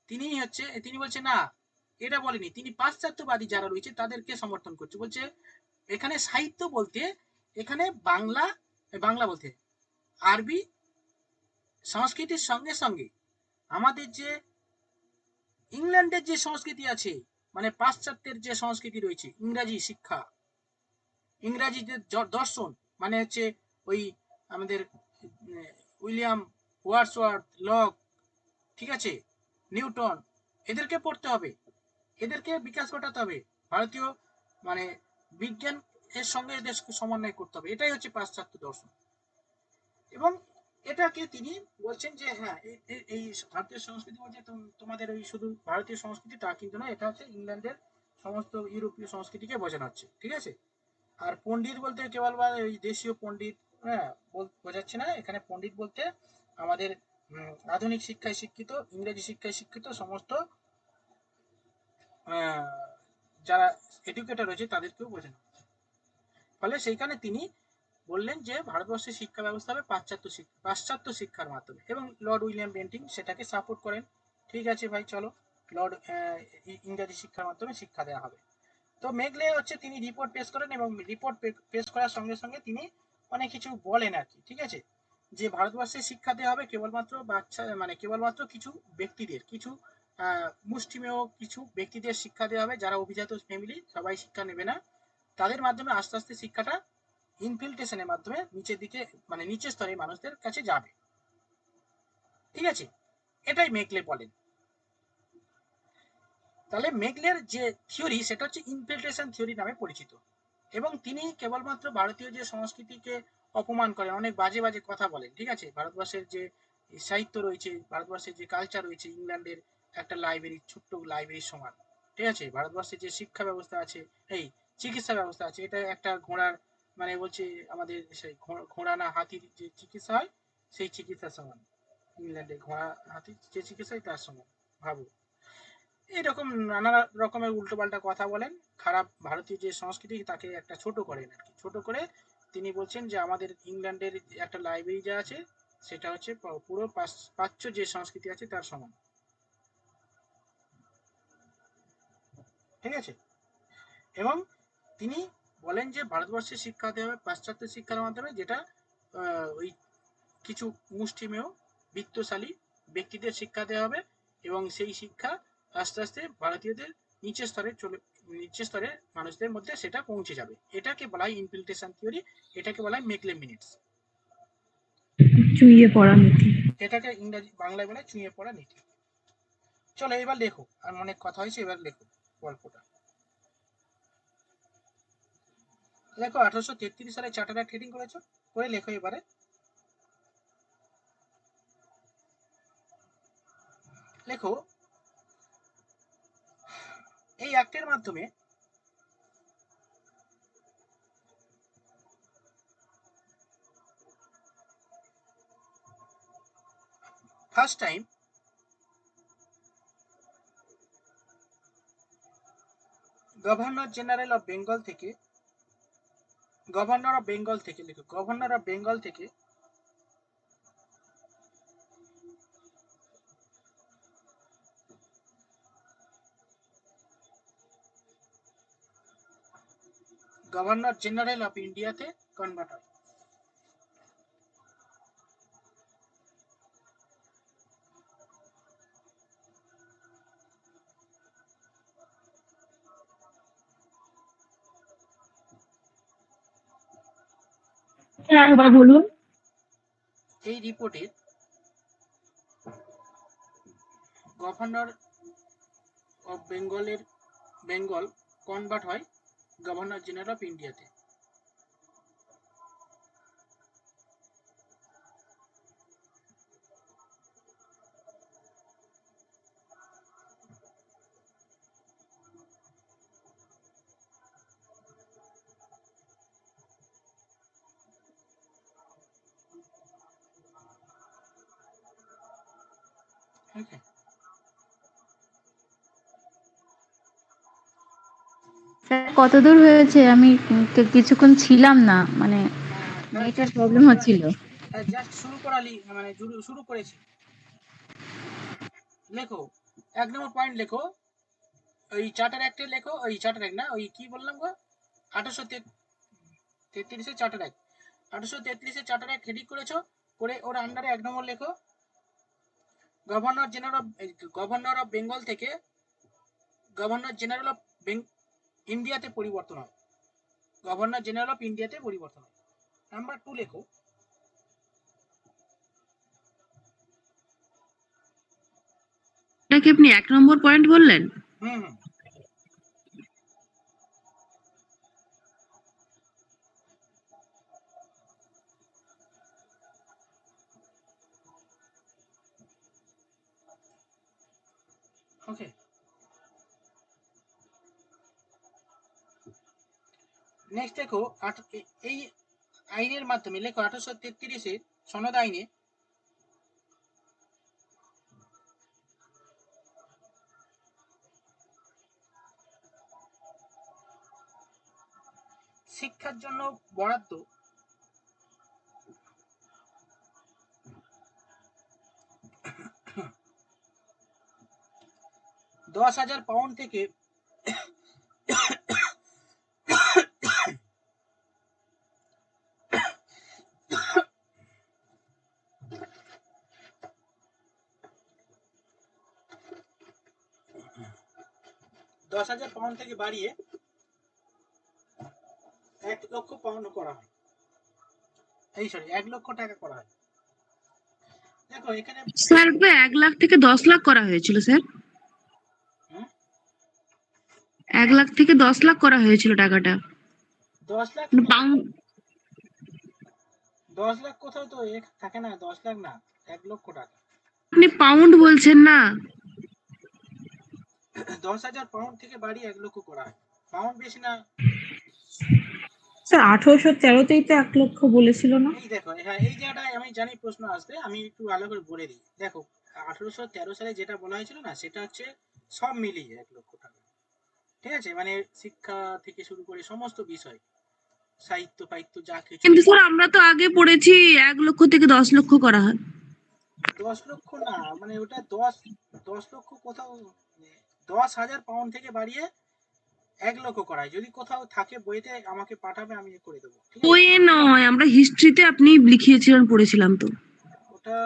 তিনি বলছে না, এটা বলেনি। তিনি পাশ্চাত্যবাদী যারা রয়েছে তাদেরকে সমর্থন করছে। বলছে এখানে সাহিত্য বলতে এখানে বাংলা বলতে আরবি সংস্কৃতির সঙ্গে সঙ্গে আমাদের যে ইংল্যান্ডের যে সংস্কৃতি আছে, মানে পাশ্চাত্যের যে সংস্কৃতি রয়েছে, ইংরাজি শিক্ষা, ইংরাজি যে দর্শন, মানে হচ্ছে ওই আমাদের উইলিয়াম ওয়ার্ডসওয়ার্থ, লক, ঠিক আছে, নিউটন, এদেরকে পড়তে হবে, এদেরকে বিকাশ ঘটাতে হবে। ভারতীয় মানে বিজ্ঞান এর সঙ্গে এদের সমন্বয় করতে হবে। এটাই হচ্ছে পাশ্চাত্য দর্শন। এবং এটাকে তিনি বলছেন যে হ্যাঁ, এই ভারতীয় সংস্কৃতি বলছে তোমাদের ওই শুধু ভারতীয় সংস্কৃতি তা কিন্তু না, এটা হচ্ছে ইংল্যান্ডের সমস্ত ইউরোপীয় সংস্কৃতিকে বোঝানো হচ্ছে। ঠিক আছে, আর পণ্ডিত বলতে কেবল ওই দেশীয় পণ্ডিত, হ্যাঁ, বোঝাচ্ছে না। এখানে পণ্ডিত বলতে আমাদের আধুনিক শিক্ষায় শিক্ষিত, ইংরেজি শিক্ষায় শিক্ষিত সমস্ত যারা এডুকেটেড রয়েছে তাদেরকেও বোঝানো হচ্ছে। ফলে সেইখানে তিনি বললেন যে ভারতবর্ষের শিক্ষা ব্যবস্থা হবে পাশ্চাত্য শিক্ষার মাধ্যমে, এবং লর্ড উইলিয়াম বেন্টিং সেটাকে সাপোর্ট করেন। ঠিক আছে ভাই, চলো ইংরেজি শিক্ষার মাধ্যমে শিক্ষা দেওয়া হবে। তো মেকলে হচ্ছে তিনি রিপোর্ট পেশ করেন, এবং রিপোর্ট পেশ করার সঙ্গে সঙ্গে তিনি অনেক কিছু বলেন আর কি। ঠিক আছে, যে ভারতবর্ষে শিক্ষা দেওয়া হবে কেবলমাত্র কেবলমাত্র কিছু ব্যক্তিদের, কিছু মুষ্টিমেয় কিছু ব্যক্তিদের শিক্ষা দেওয়া হবে, যারা অভিজাত ফ্যামিলি, সবাই শিক্ষা নেবে না। তাদের মাধ্যমে আস্তে আস্তে শিক্ষাটা ইনফিল্ট্রেশনের মাধ্যমে নিচের দিকে, মানে নিচের স্তরে মানুষদের কাছে যাবে। ঠিক আছে, এটাই মেকলে বলেন। তাহলে মেকলের যে থিওরি সেটা হচ্ছে ইনফিল্ট্রেশন থিওরি নামে পরিচিত। এবং তিনি কেবলমাত্র ভারতীয় যে সংস্কৃতিকে অপমান করেন, অনেক বাজে বাজে কথা বলেন। ঠিক আছে, ভারতবর্ষের যে সাহিত্য রয়েছে, ভারতবর্ষের যে কালচার রয়েছে, ইংল্যান্ডের একটা লাইব্রেরি, ছোট্ট লাইব্রেরির সমান। ঠিক আছে, ভারতবর্ষের যে শিক্ষা ব্যবস্থা আছে, এই চিকিৎসা ব্যবস্থা আছে, এটা একটা ঘোড়ার, মানে বলছে আমাদের সেই ঘোড়া না হাতির যে চিকিৎসা হয়, সেই চিকিৎসার সমান। ইংল্যান্ডে ঘোড়া হাতির যে চিকিৎসা হয় তার সমান, ভাবো। এইরকম নানা রকমের উল্টোপাল্টা কথা বলেন, খারাপ ভারতীয় যে সংস্কৃতি তাকে একটা ছোট করেন আর কি। ছোট করে তিনি বলছেন যে আমাদের ইংল্যান্ডের একটা লাইব্রেরি যা আছে সেটা হচ্ছে পুরো প্রাচ্য যে সংস্কৃতি আছে তার সমান। ঠিক আছে, এবং তিনি বলেন যে ভারতবর্ষের শিক্ষা দেওয়া হবে পাশ্চাত্য শিক্ষার মাধ্যমে, যেটা ওই কিছু মুষ্টিমেয় বিত্তশালী ব্যক্তিদের শিক্ষা দেওয়া হবে, এবং সেই শিক্ষা আস্তে আস্তে ভারতীয়দের নিচের স্তরে মানুষদের মধ্যে সেটা পৌঁছে যাবে। এটাকে বলা হয় ইনফিল্ট্রেশন থিওরি, এটাকে বলা হয় মেকলে মিনিটস। চুইয়ে পড়া নীতি। এটাকে বাংলায় বলে চুইয়ে পড়া নীতি। চলো এবার লেখো, আর অনেক কথা হয়েছে, এবার লেখো গল্পটা। লেখো 1833 সালে চার্টার্ড অ্যাক্ট হেডিং করেছো, করে লেখো এবারে। লেখো, এই অ্যাক্টের মাধ্যমে first time governor general of Bengal থেকে গভর্নর অফ বেঙ্গল থেকে গভর্নর জেনারেল অফ ইন্ডিয়াতে কনভার্ট হয়। একবার বলুন। এই রিপোর্টে গভর্নর অফ বেঙ্গল কনভার্ট হয় গভর্নর জেনারেল অফ ইন্ডিয়াতে। Okay. স্যার কতদূর হয়েছে? আমি কিছুক্ষণ ছিলাম না, মানে নেটের প্রবলেম হচ্ছিল। জাস্ট শুরু মানে শুরু করেছি। লেখো 1 নম্বর পয়েন্ট লেখো, ওই চার্টার অ্যাক্টে লেখো, ওই চার্টার অ্যাক্ট না, ওই কি বললাম গো, 1833 charter act, 1833 charter act heading করেছো, করে ওর আন্ডারে 1 নম্বর লেখো, গভর্নর অফ বেঙ্গল থেকে গভর্নর জেনারেল অফ ইন্ডিয়াতে পরিবর্তন হয়। গভর্নর জেনারেল অফ ইন্ডিয়াতে পরিবর্তন হয়। নাম্বার 2 লেখো, এটা কি আপনি 1 নম্বর পয়েন্ট বললেন? হুম ওকে। নেক্সট দেখো, এই আইনের মাধ্যমে লেখো 1833 সনদ আইনে শিক্ষার জন্য বরাদ্দ 10,000 পাউন্ড থেকে 10,000 পাউন্ড থেকে বাড়িয়ে 1 লক্ষ পাউন্ড করা হয়। 1 লক্ষ টাকা করা হয়। দেখো এখানে স্যার, 1 লাখ থেকে 10 লাখ করা হয়েছিল স্যার। 1 লাখ থেকে 10 লাখ করা হয়েছিল টাকাটা। 10 লাখ পাউন্ড 10 লাখ কোথাও তো থাকে না, 10 লাখ না, 1 লক্ষ টাকা। আপনি পাউন্ড বলছেন না? 10,000 পাউন্ড থেকে বাড়িয়ে 1 লক্ষ করা হয়। পাউন্ড বেশি না? স্যার 1813তেই তো 1 লক্ষ বলেছিল না? এই দেখো, হ্যাঁ এই জায়গাটায় আমি জানি প্রশ্ন আসবে, আমি একটু ভালো করে বলে দিই। দেখো 1813 সালে যেটা বলা হয়েছিল না, সেটা হচ্ছে সব মিলিয়ে 1 লক্ষ টাকা। ঠিক আছে, মানে শিক্ষা থেকে শুরু করে সমস্ত বিষয়, সাহিত্য ফাহিত্য যা কিছু। কিন্তু স্যার আমরা তো আগে পড়েছি 1 লক্ষ থেকে 10 লক্ষ করা হয়। 10 লক্ষ না, মানে ওটা 10 লক্ষ কোথাও, 10,000 পাউন্ড থেকে বাড়িয়ে 1 লক্ষ করা হয়। যদি কোথাও থাকে বইতে আমাকে পাঠাবে, আমি করে দেবো। ঠিক আছে, বইয়ে নয়, আমরা হিস্ট্রিতে আপনি লিখিয়েছিলেন, পড়েছিলাম তো। ওটা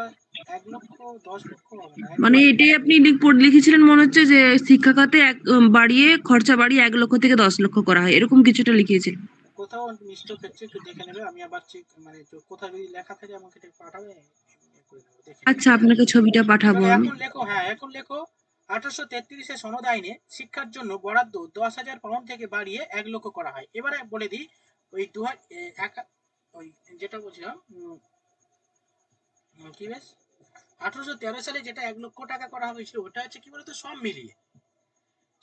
1 লক্ষ 10 লক্ষ হবে না, মানে এটাই আপনি লিখেছিলেন মনে হচ্ছে যে শিক্ষা খাতে বাড়িয়ে খরচা বাড়িয়ে 1 লক্ষ থেকে 10 লক্ষ করা হয়, এরকম কিছুটা লিখিয়েছিলেন। কোথাও মিস্টেক হচ্ছে, একটু দেখে নেবে। আমি আবার চেক, মানে কোথাও যদি লেখা থাকে আমাকে একটু পাঠাবে, করে দেবো, দেখে নেবে। আচ্ছা, আপনাকে ছবিটা পাঠাবো চলো আমি। এখন লেখো, হ্যাঁ এখন লেখো, 1833 সনদ আইনে শিক্ষার জন্য বরাদ্দ 10,000 পাউন্ড থেকে বাড়িয়ে 1 লক্ষ করা হয়। এবারে বলে দিই, ওই ওই যেটা বলছিলাম, কি বেশ 1813 সালে যেটা 1 লক্ষ টাকা করা হয়েছিল, ওটা হচ্ছে কি বলতো,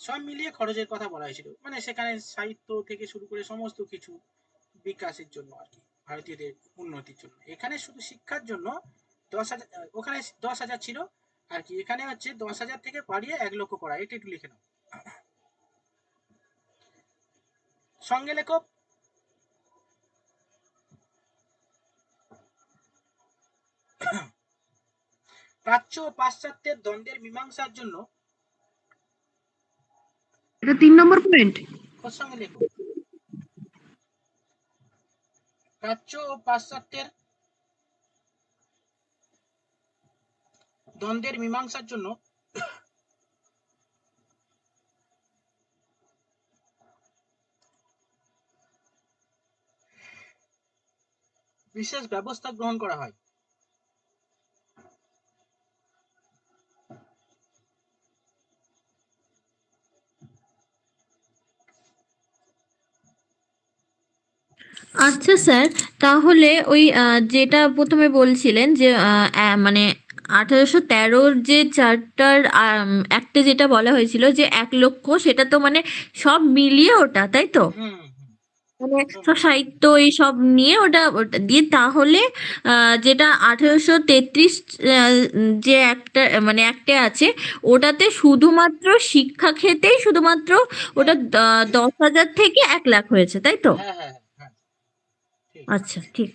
সব মিলিয়ে খরচের কথা বলা হয়েছিল। মানে সেখানে সাহিত্য থেকে শুরু করে সমস্ত কিছু বিকাশের জন্য আর কি, ভারতীয়দের উন্নতির জন্য। এখানে শুধু শিক্ষার জন্য 10,000, ওখানে 10,000 ছিল আর কি, এখানে হচ্ছে 10,000 থেকে বাড়িয়ে 1 লক্ষ করা। এটা একটু লিখে নাও। সঙ্গে লেখো, প্রাচ্য ও পাশ্চাত্যের দ্বন্দ্বের মীমাংসার জন্য। এটা 3 নম্বর পয়েন্ট। ওর সঙ্গে লেখো, প্রাচ্য ও পাশ্চাত্যের দ্বন্দ্বের মীমাংসার জন্য বিশেষ ব্যবস্থা গ্রহণ করা হয়। আচ্ছা স্যার, তাহলে ওই যেটা প্রথমে বলছিলেন যে মানে 1813 যে চার্টার অ্যাক্টে যেটা বলা হয়েছিল যে 1 লক্ষ, সেটা তো মানে সব মিলিয়ে ওটা, তাই তো? হুম হুম মানে হুম। সব সাহিত্য এইসব নিয়ে ওটা ওটা দিয়ে তাহলে যেটা 1833 যে একটা মানে অ্যাক্টে আছে, ওটাতে শুধুমাত্র শিক্ষা ক্ষেত্রেই শুধুমাত্র ওটা হ্যাঁ 10,000 থেকে 1 লাখ হয়েছে, তাই তো? হ্যাঁ হ্যাঁ হ্যাঁ, ঠিক। আচ্ছা, ঠিক।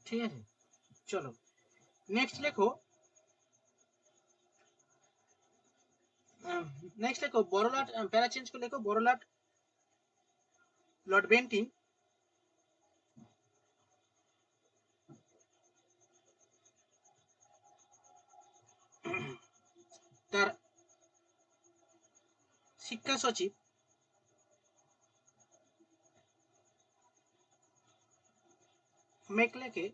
ঠিক আছে, চলো নেক্সট লেখো। নেক্সট লেখো বড়লাট, প্যারা চেঞ্জ করে লেখো বড়লাট লর্ড বেন্টিং তার শিক্ষা সচিব মেকলেকে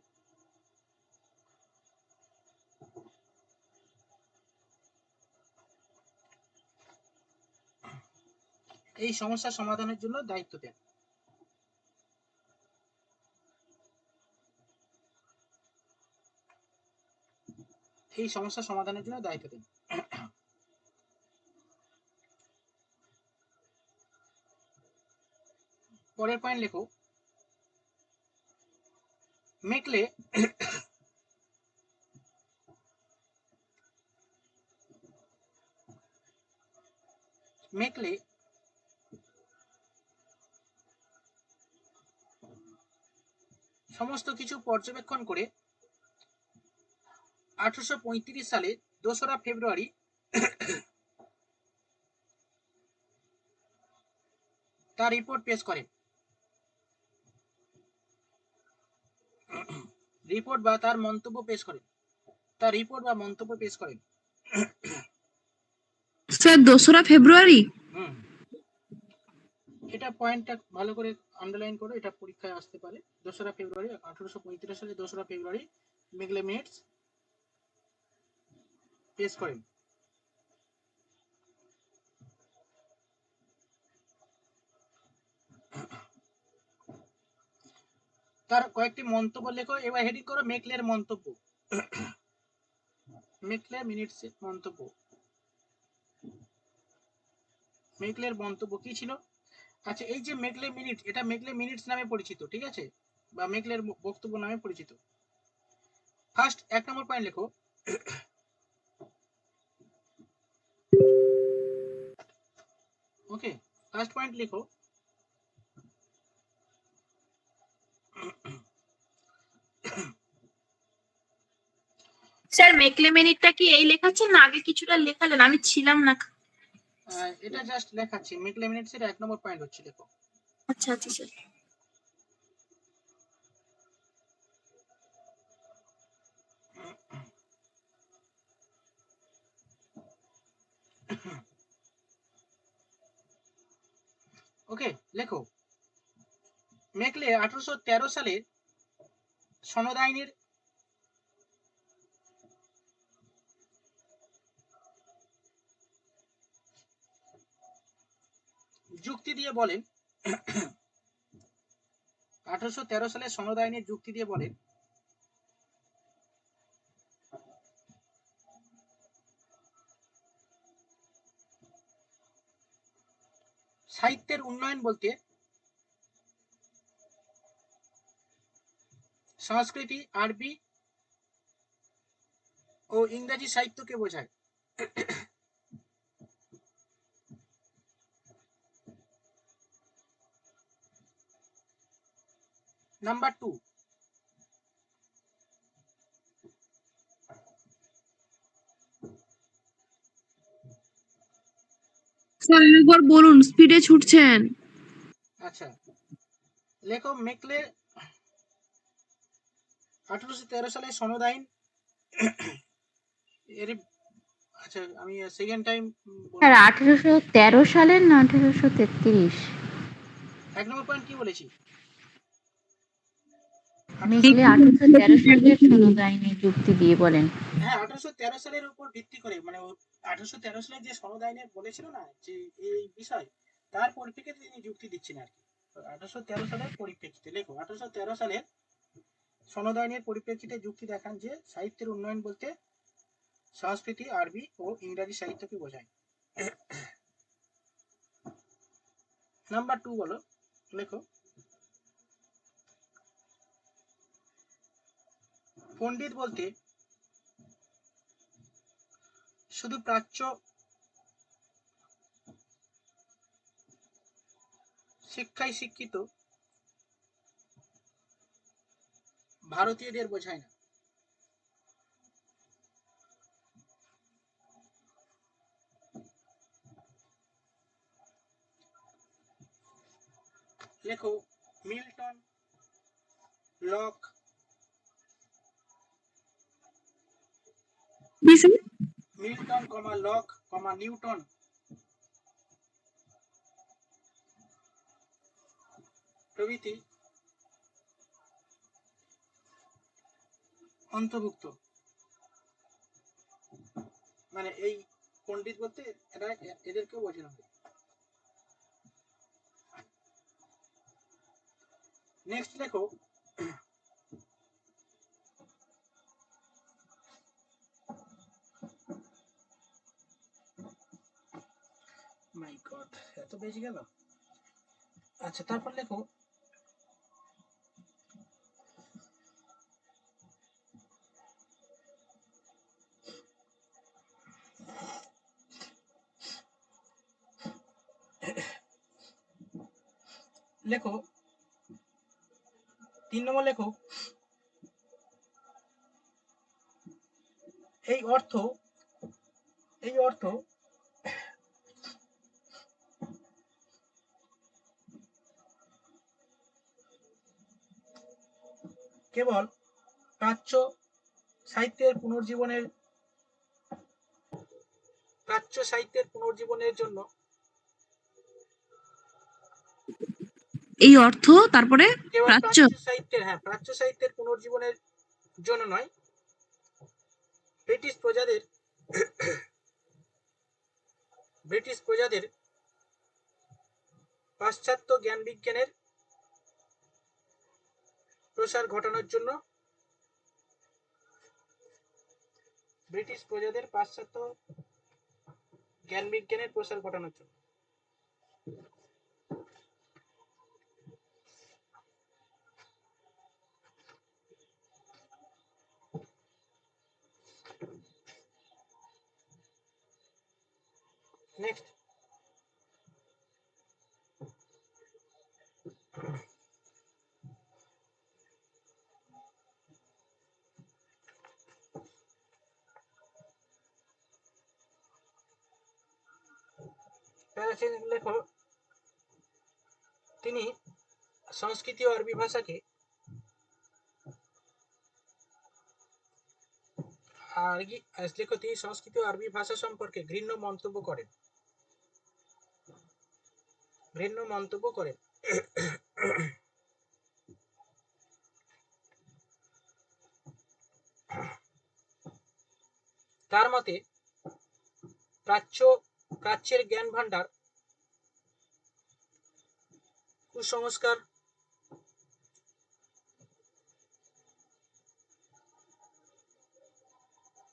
এই সমস্যা সমাধানের জন্য দায়িত্ব দেন। এই সমস্যা সমাধানের জন্য দায়িত্ব দেন। পরের পয়েন্ট লেখো মেকলে মেকলে সমস্ত কিছু পর্যবেক্ষণ করে 1835 সালে 2রা ফেব্রুয়ারি তার রিপোর্ট পেশ করেন। রিপোর্ট বা তার মন্তব্য পেশ করেন। তার রিপোর্ট বা মন্তব্য পেশ করেন। স্যার 2রা ফেব্রুয়ারি। হুম, এটা পয়েন্টটা ভালো করে আন্ডারলাইন করো, এটা পরীক্ষায় আসতে পারে। 2রা ফেব্রুয়ারি 1835 সালে 2রা ফেব্রুয়ারি মেকলে মিনিটস পেশ করেন। তার কয়েকটি মন্তব্য লেখো, এবার হেডিং করো মেকলের মন্তব্য। মেকলে মিনিটস মন্তব্য। মেকলের মন্তব্য কি ছিল? আচ্ছা, এই যে মেকলে মিনিট, এটা মেকলে মিনিটস নামে পরিচিত, ঠিক আছে, বা মেকলের বক্তব্য নামে পরিচিত। ফার্স্ট 1 নম্বর পয়েন্ট লেখো ওকে, ফার্স্ট পয়েন্ট লিখো স্যার মেকলে মিনিটটা কি এই লেখাচ্ছেন না আগে কিছুটা লেখালেন? আমি ছিলাম না। এটা জাস্ট লেখাচ্ছি। মেকলে মিনিটস এর 1 নম্বর পয়েন্ট হচ্ছে, দেখো। আচ্ছা আচ্ছা স্যার। ওকে, লেখো মেকলে 1813 সালে সনদ আইনের যুক্তি দিয়ে বলেন 1813 সালে সনদ আইনের যুক্তি দিয়ে বলেন সাহিত্যের উন্নয়ন বলতে সংস্কৃতি, আরবি ও ইংরেজি সাহিত্যকে বোঝায়। নাম্বার 2, স্যার একবার বলুন, স্পিডে ছুটছেন। আচ্ছা লেখো মেকলে 1813 সালে সনদ আইন এর আচ্ছা আমি সেকেন্ড টাইম স্যার 1813 সালের না 1833? 1 নম্বর পয়েন্ট কি বলেছি? আপনি 1800 এগুলি 1813 সালের সনদ আইনি যুক্তি দিয়ে বলেন। হ্যাঁ 1813 সালের উপর ভিত্তি করে, মানে 1813 সালে যে সনদ আইনে বলেছিল না যে এই বিষয়, তার পরিপ্রেক্ষিতে তিনি যুক্তি দিচ্ছেন আর কি। 1813 সালের পরিপ্রেক্ষিতে লেখো, 1813 সালের সনদ আইনের পরিপ্রেক্ষিতে যুক্তি দেখান যে সাহিত্যের উন্নয়ন বলতে সংস্কৃতি, আরবি ও ইংরাজি সাহিত্যকে বোঝায়। নাম্বার 2 বলো, লেখো। পণ্ডিত বলতে শুধু প্রাচ্য শিক্ষায় শিক্ষিত ভারতীয়দের বোঝায় না। লেখো মিল্টন, লক, মিল্টন কমা লক কমা নিউটন প্রভৃতি অন্তর্ভুক্ত। মানে এই পণ্ডিত বলতে এরা এদেরকেও বোঝানো হয়। নেক্সট লেখো মাই গড এত বেশি গেল। আচ্ছা তারপর লেখো লেখো 3 নম্বর লেখো এই অর্থ কেবল প্রাচ্য সাহিত্যের পুনর্জীবনের জন্য এই অর্থ তারপরে কেবল প্রাচ্য প্রাচ্য সাহিত্যের পুনর্জীবনের জন্য নয়, ব্রিটিশ প্রজাদের পাশ্চাত্য জ্ঞান বিজ্ঞানের প্রসার ঘটানোর জন্য, নেক্সট লেখো তিনি সংস্কৃত ও আরবি ভাষাকে তিনি সংস্কৃত ও আরবি ভাষা সম্পর্কে ঘৃণ্য মন্তব্য করেন। তার মতে প্রাচ্যের জ্ঞান ভান্ডার, কুসংস্কার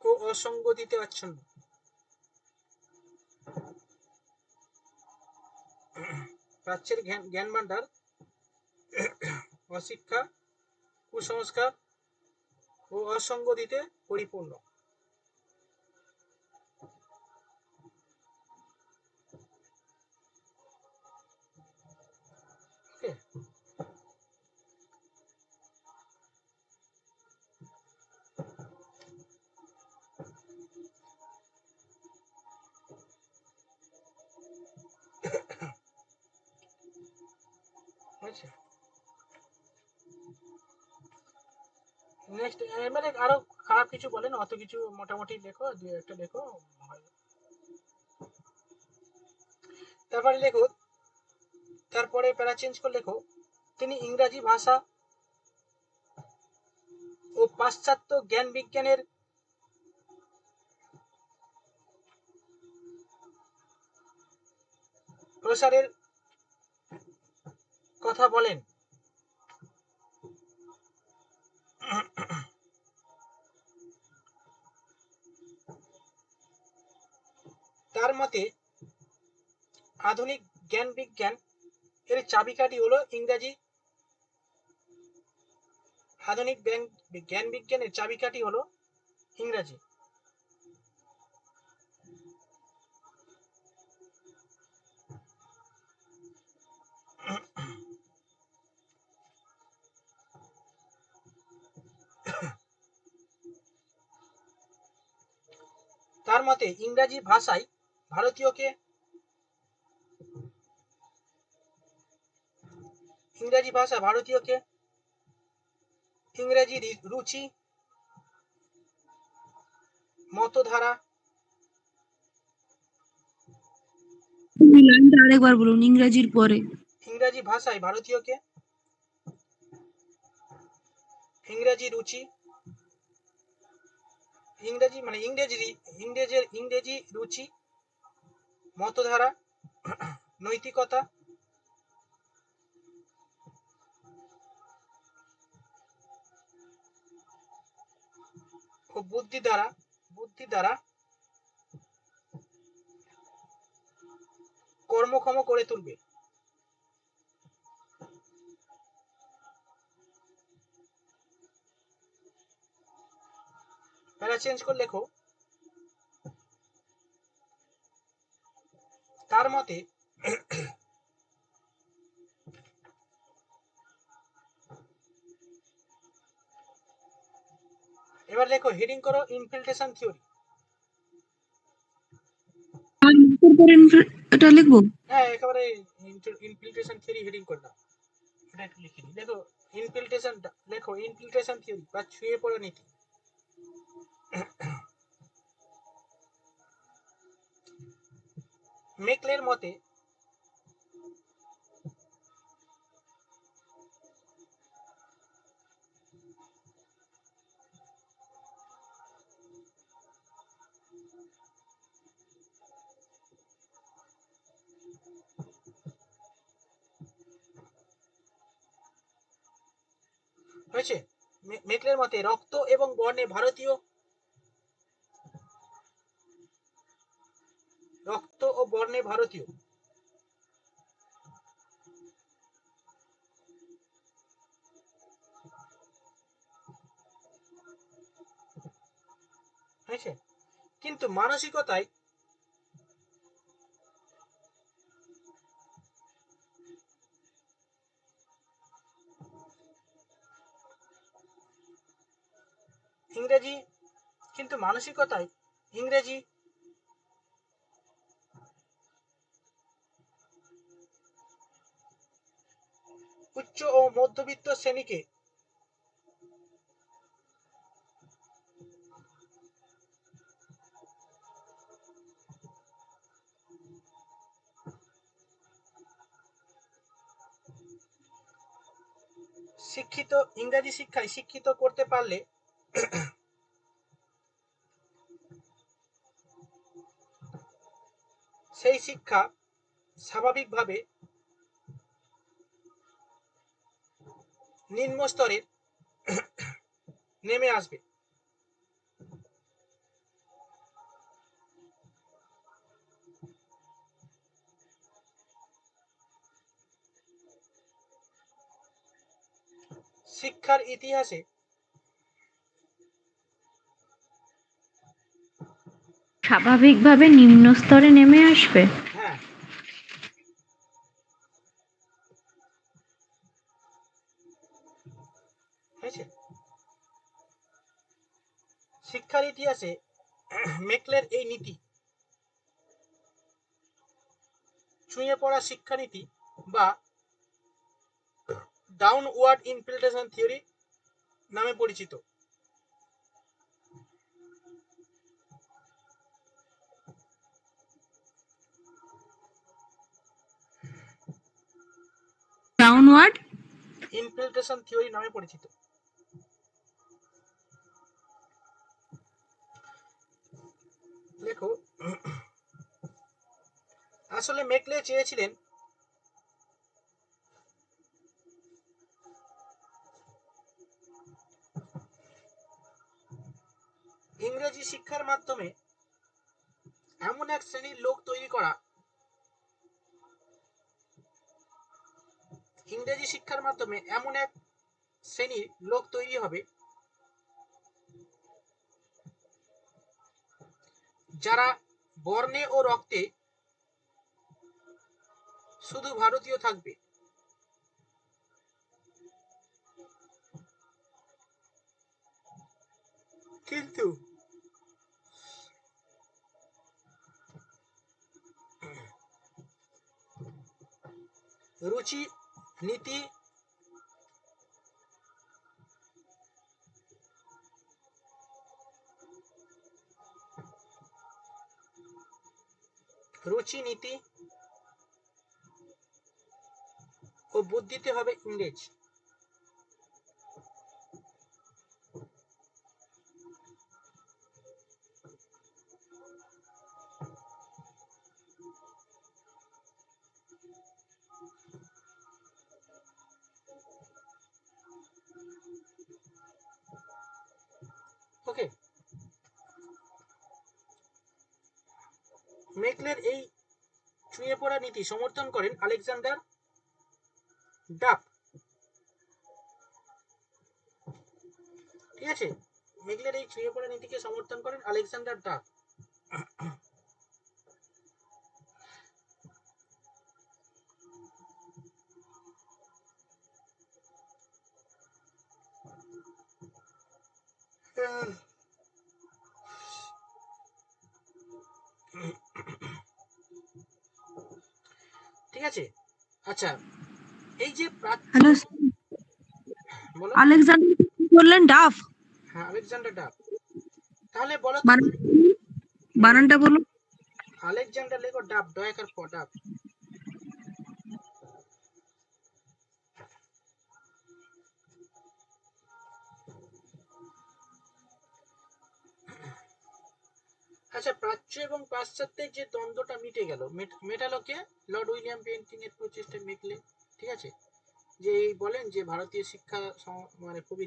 ও অসঙ্গতিতে আচ্ছন্ন। প্রাচ্যের জ্ঞান ভান্ডার অশিক্ষা, কুসংস্কার ও অসঙ্গতিতে পরিপূর্ণ। আচ্ছা নেক্সট এবারে আরো খারাপ কিছু বলেন, অত কিছু মোটামুটি লেখো, 2-1টা লেখো, তারপরে লেখো, তারপরে প্যারা চেঞ্জ করে লেখো, তিনি ইংরাজি ভাষা ও পাশ্চাত্য জ্ঞান বিজ্ঞানের প্রসারের কথা বলেন। তার মতে আধুনিক জ্ঞান বিজ্ঞান এর চাবিকাঠি হলো ইংরাজি। আধুনিক জ্ঞান বিজ্ঞানের চাবিকাঠি হলো ইংরাজি। তার মতে ইংরাজি ভাষা ভারতীয়কে ইংরেজি রুচি, মতধারা, লাইনটা আরেকবার বলুন, ইংরেজির পরে। ইংরাজি ভাষায় ভারতীয়কে ইংরেজি রুচি, ইংরেজি রুচি, মতধারা, নৈতিকতা ও বুদ্ধি দ্বারা কর্মক্ষম করে তুলবে। প্যারা চেঞ্জ করে লেখো, তার মতে এবার লেখো, হেডিং করো ইনফিল্ট্রেশন থিওরি। আর এর পরে এটা লিখবো। হ্যাঁ, একেবারে ইনফিল্ট্রেশন থিওরি হেডিং করলাম, এটা একটু লিখে দিই। লেখো ইনফিল্ট্রেশন থিওরি বা ছুঁয়ে পড়া নীতি। মেকলের মতে হয়েছে, মেকলের মতে রক্ত এবং বর্ণে ভারতীয়, রক্ত ও বর্ণে ভারতীয়, হয়েছে, কিন্তু মানসিকতায় ইংরেজি উচ্চ ও মধ্যবিত্ত শ্রেণীকে ইংরেজি শিক্ষায় শিক্ষিত করতে পারলে সেই শিক্ষা স্বাভাবিকভাবে নিম্ন স্তরে নেমে আসবে। শিক্ষার ইতিহাসে স্বাভাবিকভাবে নিম্ন স্তরে নেমে আসবে। হ্যাঁ, হয়েছে, শিক্ষার ইতিহাসে মেকলের এই নীতি, ছুঁয়ে পড়া শিক্ষানীতি বা ডাউনওয়ার্ড ইনফিল্ট্রেশন থিওরি নামে পরিচিত। ওয়ার্ড? ইনফিল্ট্রেশন থিওরি নামে পরিচিত। দেখো, আসলে মেকলে চেয়েছিলেন ইংরেজি শিক্ষার মাধ্যমে এমন এক শ্রেণীর লোক তৈরি করা, ইংরেজি শিক্ষার মাধ্যমে এমন এক শ্রেণীর লোক তৈরি হবে যারা বর্ণে ও রক্তে শুধু ভারতীয় থাকবে, কিন্তু রুচি, নীতি, ও বুদ্ধিতে হবে ইংরেজ। ওকে, মেকলের এই ছুঁয়ে পড়া নীতি সমর্থন করেন আলেকজান্ডার ডাফ। ঠিক আছে, মেকলের এই ছুঁয়ে পড়া নীতিকে সমর্থন করেন আলেকজান্ডার ডাফ। ঠিক আছে, আচ্ছা, এই যে হ্যালো, বলো। আলেকজান্ডার কি বললেন? ডাফ? হ্যাঁ, আলেকজান্ডার ডাফ। তাহলে বলো তো, বানানটা বলুন। আলেকজান্ডার লেখো ডাফ, ডয়াকার প ডাফ। আচ্ছা, প্রাচ্য এবং পাশ্চাত্যের যে দ্বন্দ্বটা মিটে গেল, মেটালোকে লর্ড উইলিয়াম বেন্টিং এর প্রচেষ্টা মেকলে। ঠিক আছে, যে এই বলেন যে ভারতীয় শিক্ষা মানে খুবই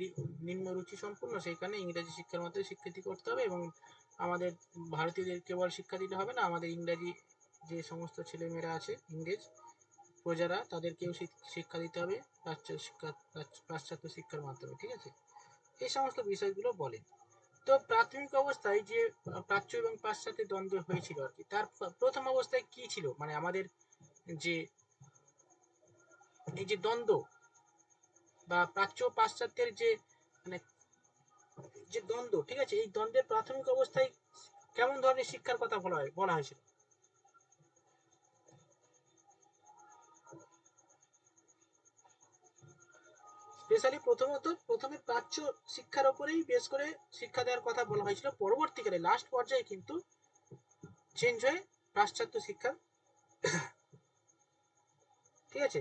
নিম্ন রুচি সম্পূর্ণ, সেই কারণে ইংরেজি শিক্ষার মাধ্যমে শিক্ষিত করতে হবে এবং আমাদের ভারতীয়দের কেবল শিক্ষা দিলে হবে না, আমাদের ইংরাজি যে সমস্ত ছেলেমেয়েরা আছে, ইংরেজ প্রজারা, তাদেরকেও শিক্ষা দিতে হবে পাশ্চাত্য শিক্ষার মাধ্যমে। ঠিক আছে, এই সমস্ত বিষয়গুলো বলেন। তো প্রাথমিক অবস্থায় যে প্রাচ্য এবং পাশ্চাত্যের দ্বন্দ্ব হয়েছিল আর কি, তার প্রথম অবস্থায় কি ছিল, মানে আমাদের যে এই যে দ্বন্দ্ব বা প্রাচ্য পাশ্চাত্যের যে মানে যে দ্বন্দ্ব, ঠিক আছে, এই দ্বন্দ্বের প্রাথমিক অবস্থায় কেমন ধরনের শিক্ষার কথা বলা হয়েছিল? স্পেশালি প্রথমে প্রাচ্য শিক্ষার উপরেই বেশ করে শিক্ষা দেওয়ার কথা বলা হয়েছিল, পরবর্তীকালে লাস্ট পর্যায়ে কিন্তু চেঞ্জ হয়ে পাশ্চাত্য শিক্ষা, ঠিক আছে,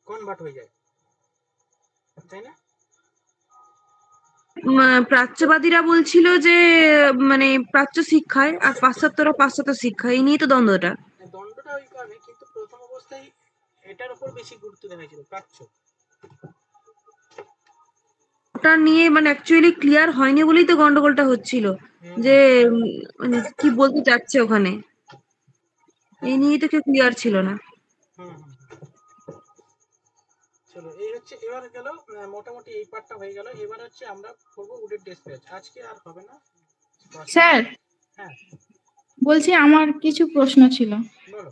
কনভার্ট হয়ে যায়, তাই না? প্রাচ্যবাদীরা বলছিল যে মানে প্রাচ্য শিক্ষায় আর পাশ্চাত্যরা পাশ্চাত্য শিক্ষা, এই নিয়ে তো দ্বন্দ্বটা। দ্বন্দ্বটা ওই কারণে, কিন্তু প্রথম অবস্থায় এটার উপর বেশি গুরুত্ব দেওয়া হয়েছিল, প্রাচ্য। ওটা নিয়ে মানে অ্যাকচুয়ালি ক্লিয়ার হয়নি বলেই তো গন্ডগোলটা হচ্ছিল, যে মানে কি বলতে চাচ্ছে ওখানে, এই নিয়ে তো কেউ ক্লিয়ার ছিল না। চলো, এই হচ্ছে, এবার গেল মোটামুটি এই পার্টটা হয়ে গেল। এবার হচ্ছে আমরা করবো উডের ডিসপ্যাচ। আজকে আর হবে না। স্যার, হ্যাঁ, বলছি আমার কিছু প্রশ্ন ছিল। বলো।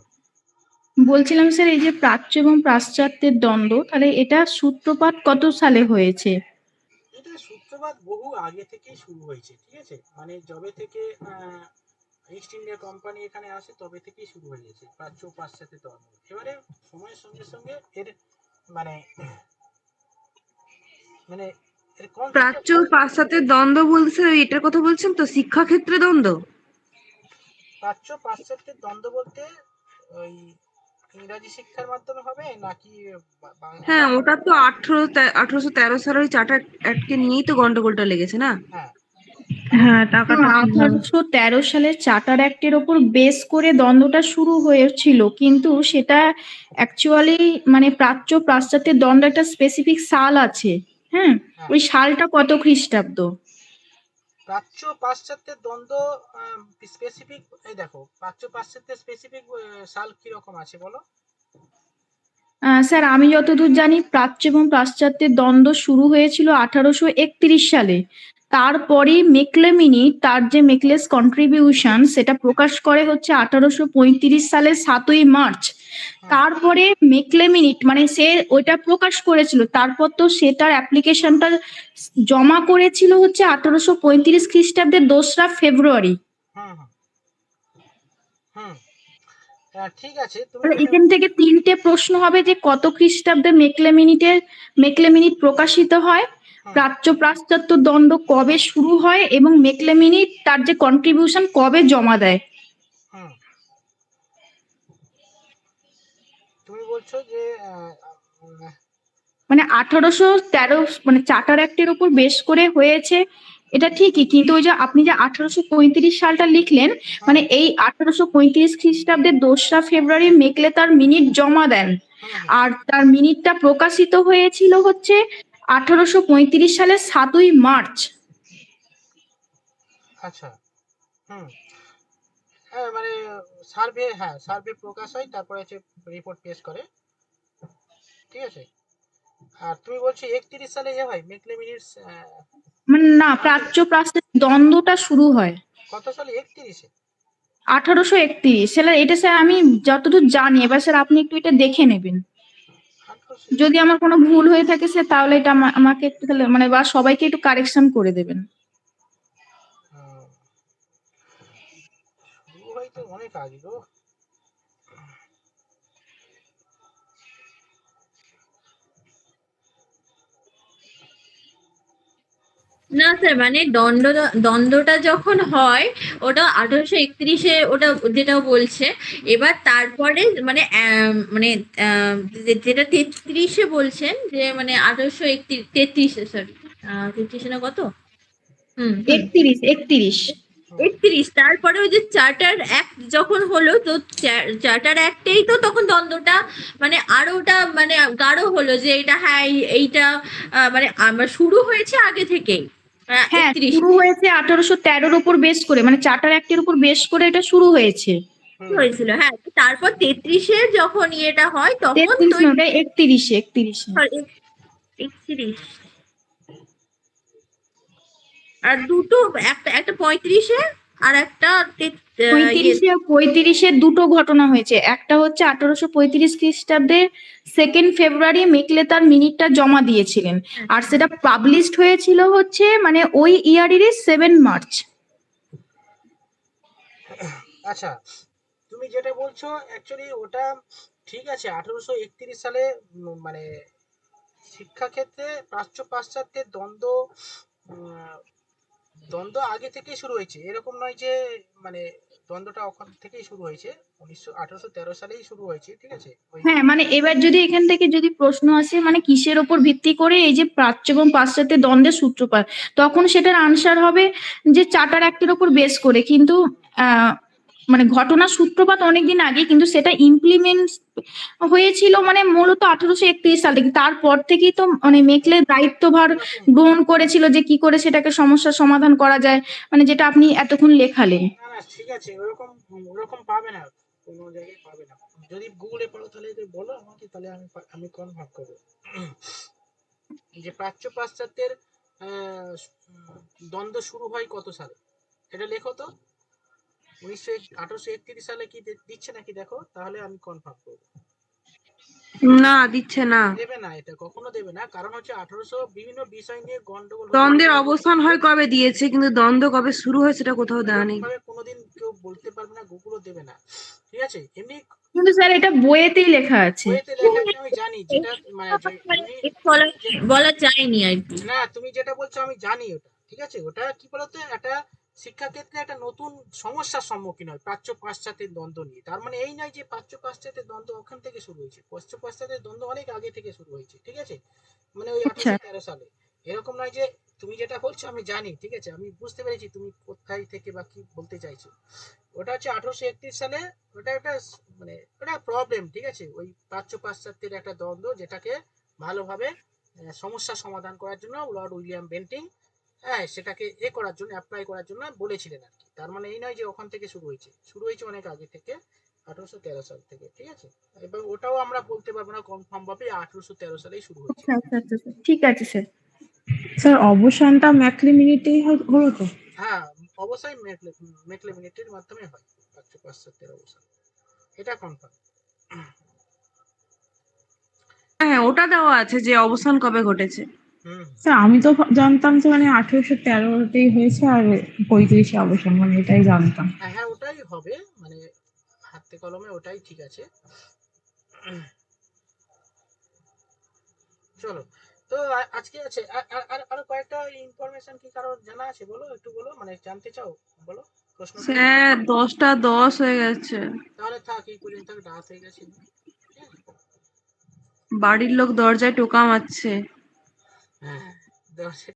বলছিলাম স্যার, এই যে প্রাচ্য এবং পাশ্চাত্যের দ্বন্দ্ব, তাহলে এটা সূত্রপাত কত সালে হয়েছে? এটা সূত্রপাত বহু আগে থেকেই শুরু হয়েছে। ঠিক আছে, মানে যবে থেকে ইস্ট ইন্ডিয়া কোম্পানি এখানে আসে তবে থেকেই শুরু হয়ে গেছে প্রাচ্য পাশ্চাত্যের দ্বন্দ্ব। এবারে সময়ের সঙ্গে সঙ্গে এর মানে মানে এর প্রাচ্য পাশ্চাত্যের দ্বন্দ্ব বলছে, এটার কথা বলছেন তো, শিক্ষাক্ষেত্রে দ্বন্দ্ব? প্রাচ্য পাশ্চাত্যের দ্বন্দ্ব বলতে ওই ইংরাজি শিক্ষার মাধ্যমে হবে নাকি বাংলা? হ্যাঁ, ওটা তো 1813 সালের চার্টার অ্যাক্টকে নিয়েই তো গন্ডগোলটা লেগেছে না? হ্যাঁ, হ্যাঁ, টাকাটা কিভাবে? 1813 সালের চার্টার অ্যাক্টের ওপর বেস করে দ্বন্দ্বটা শুরু হয়েছিল, কিন্তু সেটা অ্যাকচুয়ালি মানে প্রাচ্য পাশ্চাত্যের দ্বন্দ্ব একটা স্পেসিফিক সাল আছে। হ্যাঁ, হ্যাঁ। ওই সালটা কত খ্রিস্টাব্দ? প্রাচ্য পাশ্চাত্যের দ্বন্দ্ব স্পেসিফিক, এই দেখো প্রাচ্য পাশ্চাত্যের স্পেসিফিক সাল কিরকম আছে বলো? স্যার আমি যতদূর জানি প্রাচ্য এবং পাশ্চাত্যের দ্বন্দ্ব শুরু হয়েছিল 1831 সালে। তারপরে মেকলেমিনি তার যে মেকলেস কন্ট্রিবিউশন সেটা প্রকাশ করে হচ্ছে 1835 সালের 7ই মার্চ। তারপরে মেকলেমিনিট মানে সে ওইটা প্রকাশ করেছিল, তারপর তো সেটার অ্যাপ্লিকেশনটা জমা করেছিল হচ্ছে 1835 খ্রিস্টাব্দের 2রা ফেব্রুয়ারি। হুম হুম হুম ঠিক আছে, তুমি তাহলে এখান থেকে 3টে প্রশ্ন হবে যে কত খ্রিস্টাব্দে মেকলেমিনিট প্রকাশিত হয়, প্রাচ্য পাশ্চাত্য দ্বন্দ্ব কবে শুরু হয় এবং মেকলেমিনিট তার যে কন্ট্রিবিউশন কবে জমা দেয়। হুম তুমি বলছো যে মানে 1813 মানে চার্টার অ্যাক্টের উপর বেশ করে হয়েছে, এটা ঠিকই, কিন্তু ওই যে আপনি যে 1835 সালটা লিখলেন, মানে এই 1835 খ্রিস্টাব্দের 2রা ফেব্রুয়ারি মেকলে তার মিনিট জমা দেন, আর তার মিনিটটা প্রকাশিত হয়েছিল হচ্ছে 1835 সালের 7ই মার্চ। আচ্ছা, হুম মানে সার্ভে প্রকাশ হয়, তারপরে হচ্ছে রিপোর্ট পেশ করে, ঠিক আছে। আর তুমি বলছো 31 সালে হয় মেকলেমিনির, মানে না, প্রাচ্য পাশ্চাত্য দ্বন্দ্বটা শুরু হয় কত সালে? 31-এ? 1831 সালে, এটা স্যার আমি যতদূর জানি। এবার স্যার আপনি একটু এটা দেখে নেবেন, 1800? যদি আমার কোনো ভুল হয়ে থাকে স্যার তাহলে এটা আমাকে একটু তাহলে মানে বা সবাইকে একটু কারেকশন করে দেবেন। শুরু হয় তো অনেক আগে গো। না স্যার, মানে দ্বন্দ্বটা যখন হয় ওটা 1831-এ, ওটা যেটা বলছে। এবার তারপরে মানে মানে যেটা 33-এ বলছেন, যে মানে 1831, 33-এ, সরি 33-এ না কত? হুম হুম 31 31। তারপরে ওই যে চার্টার অ্যাক্ট যখন হলো, তো চার্টার অ্যাক্টেই তো তখন দ্বন্দ্বটা মানে আরোটা মানে গাঢ় হলো, যে এটা হ্যাঁ এইটা মানে আমার শুরু হয়েছে আগে থেকেই হ্যাঁ, 31 শুরু হয়েছে 1813 উপর বেস করে, মানে চার্টার অ্যাক্টের উপর বেস করে এটা শুরু হয়েছে। হয়েছিল। হ্যাঁ, তো তারপর 33-এ যখন ইয়েটা হয় তখন 33 তো নয়, ওটা 31 31। আর দুটো, একটা একটা 35-এ আর একটা ইয়ে। 35-এ দুটো ঘটনা হয়েছে। একটা হচ্ছে 1835 খ্রিস্টাব্দে 2nd ফেব্রুয়ারি মেকলে তার মিনিটটা জমা দিয়েছিলেন, আর সেটা পাবলিশড হয়েছিল হচ্ছে মানে ওই ইয়ারেরই 7 মার্চ। আচ্ছা, তুমি যেটা বলছো অ্যাকচুয়ালি ওটা ঠিক আছে। 1831 সালে মানে শিক্ষাক্ষেত্রে প্রাচ্য পাশ্চাত্যের দ্বন্দ্ব আগে থেকেই শুরু হয়েছে, এরকম নয় যে মানে দ্বন্দ্বটা ওখান থেকেই শুরু হয়েছে। 1813 সালেই শুরু হয়েছে, ঠিক আছে। ওই হ্যাঁ, মানে এবার যদি এখান থেকে যদি প্রশ্ন আসে মানে কিসের ওপর ভিত্তি করে এই যে প্রাচ্য এবং পাশ্চাত্যের দ্বন্দ্বের সূত্রপাত, তখন সেটার আনসার হবে যে চার্টার অ্যাক্টের ওপর বেস করে। কিন্তু মানে ঘটনার সূত্রপাত অনেকদিন আগে, কিন্তু সেটা ইমপ্লিমেন্ট হয়েছিল মানে মূলত 1831 সাল থেকে। তারপর থেকেই তো মানে মেকলে দায়িত্বভার গ্রহণ করেছিল যে কি করে সেটাকে সমস্যার সমাধান করা যায়, মানে যেটা আপনি এতক্ষণ লেখালেন। না না, ঠিক আছে, ওরকম ওরকম পাবে না, কোনো জায়গায় পাবে না। যদি গুগলে পড়ো তাহলে বলো আমাকে, তাহলে আমি কনফার্ম করবো যে প্রাচ্য পাশ্চাত্যের দ্বন্দ্ব শুরু হয় কত সালে। এটা লেখো তো, 1831 সালে কি দিচ্ছে নাকি দেখো, তাহলে আমি কনফার্ম করবো। না, দিচ্ছে না। দেবে না, এটা কখনো দেবে না, কারণ হচ্ছে 1800 বিভিন্ন বিষয় নিয়ে গন্ডগোল দ্বন্দ্বের অবসান হয় কবে দিয়েছে, কিন্তু দ্বন্দ্ব কবে শুরু হয় সেটা কোথাও দেওয়া নেই। কোনোদিন কেউ বলতে পারবে না, গুগলও দেবে না, ঠিক আছে। এমনি কিন্তু স্যার এটা বইয়েতেই লেখা আছে। বইয়েতে লেখা আছে, আমি জানি, যেটা মানে মানে বলা যায়নি আর কি। না, তুমি যেটা বলছো আমি জানি ওটা, ঠিক আছে। ওটা কি বলতো, একটা শিক্ষাক্ষেত্রে একটা নতুন সমস্যার সম্মুখীন হয় প্রাচ্য পাশ্চাত্যের দ্বন্দ্ব নিয়ে। তার মানে এই নয় যে প্রাচ্য পাশ্চাত্যের দ্বন্দ্ব ওখান থেকে শুরু হয়েছে, প্রাচ্য পাশ্চাত্যের দ্বন্দ্ব অনেক আগে থেকে শুরু হয়েছে, ঠিক আছে, মানে ওই আচ্ছা 1813 সালে। এরকম নয় যে তুমি যেটা বলছো আমি জানি, ঠিক আছে, আমি বুঝতে পেরেছি তুমি কোথায় থেকে বা কি বলতে চাইছো। ওটা হচ্ছে 1831 সালে, ওটা একটা মানে ওটা প্রবলেম, ঠিক আছে, ওই প্রাচ্য পাশ্চাত্যের একটা দ্বন্দ্ব যেটাকে ভালোভাবে সমস্যার সমাধান করার জন্য লর্ড উইলিয়াম বেন্টিং, হ্যাঁ, সেটাকে করার জন্য, অ্যাপ্লাই করার জন্য বলেছিলেন আর কি। তার মানে এই নয় যে ওখান থেকে শুরু হয়েছে, শুরু হয়েছে অনেক আগে থেকে, 1813 সাল থেকে, ঠিক আছে। এবং ওটাও আমরা বলতে পারবো না কনফার্ম ভাবে 1813 সালেই শুরু হয়েছে। আচ্ছা আচ্ছা আচ্ছা আচ্ছা। ঠিক আছে স্যার। স্যার অবসানটা ম্যাকলিমিনিতেই হলো তো? হ্যাঁ, অবশ্যই মেকলে মিনিটের মাধ্যমে হয় প্রাচ্য পাশ্চাত্যের অবসান, এটা কনফার্ম। হ্যাঁ, ওটা দেওয়া আছে যে অবসান কবে ঘটেছে। হুম। স্যার আমি তো জানতাম যে মানে 1813তেই হয়েছে আর 35-এ অবসান, মানে এটাই জানতাম। হ্যাঁ হ্যাঁ, ওটাই হবে, মানে হাতে কলমে ওটাই ঠিক আছে। চলো, তো আজকে আছে আরো কয়েকটা ইনফরমেশন কি কারো জানা আছে, বলো একটু, বলো মানে জানতে চাও, বলো, প্রশ্ন করো। স্যার 10টা 10 হয়ে গেছে, তাহলে থাক, এই পর্যন্ত থাক, রাত হয়ে গেছে, ঠিক আছে। বাড়ির লোক দরজায় টোকা মারছে। হ্যাঁ, দশ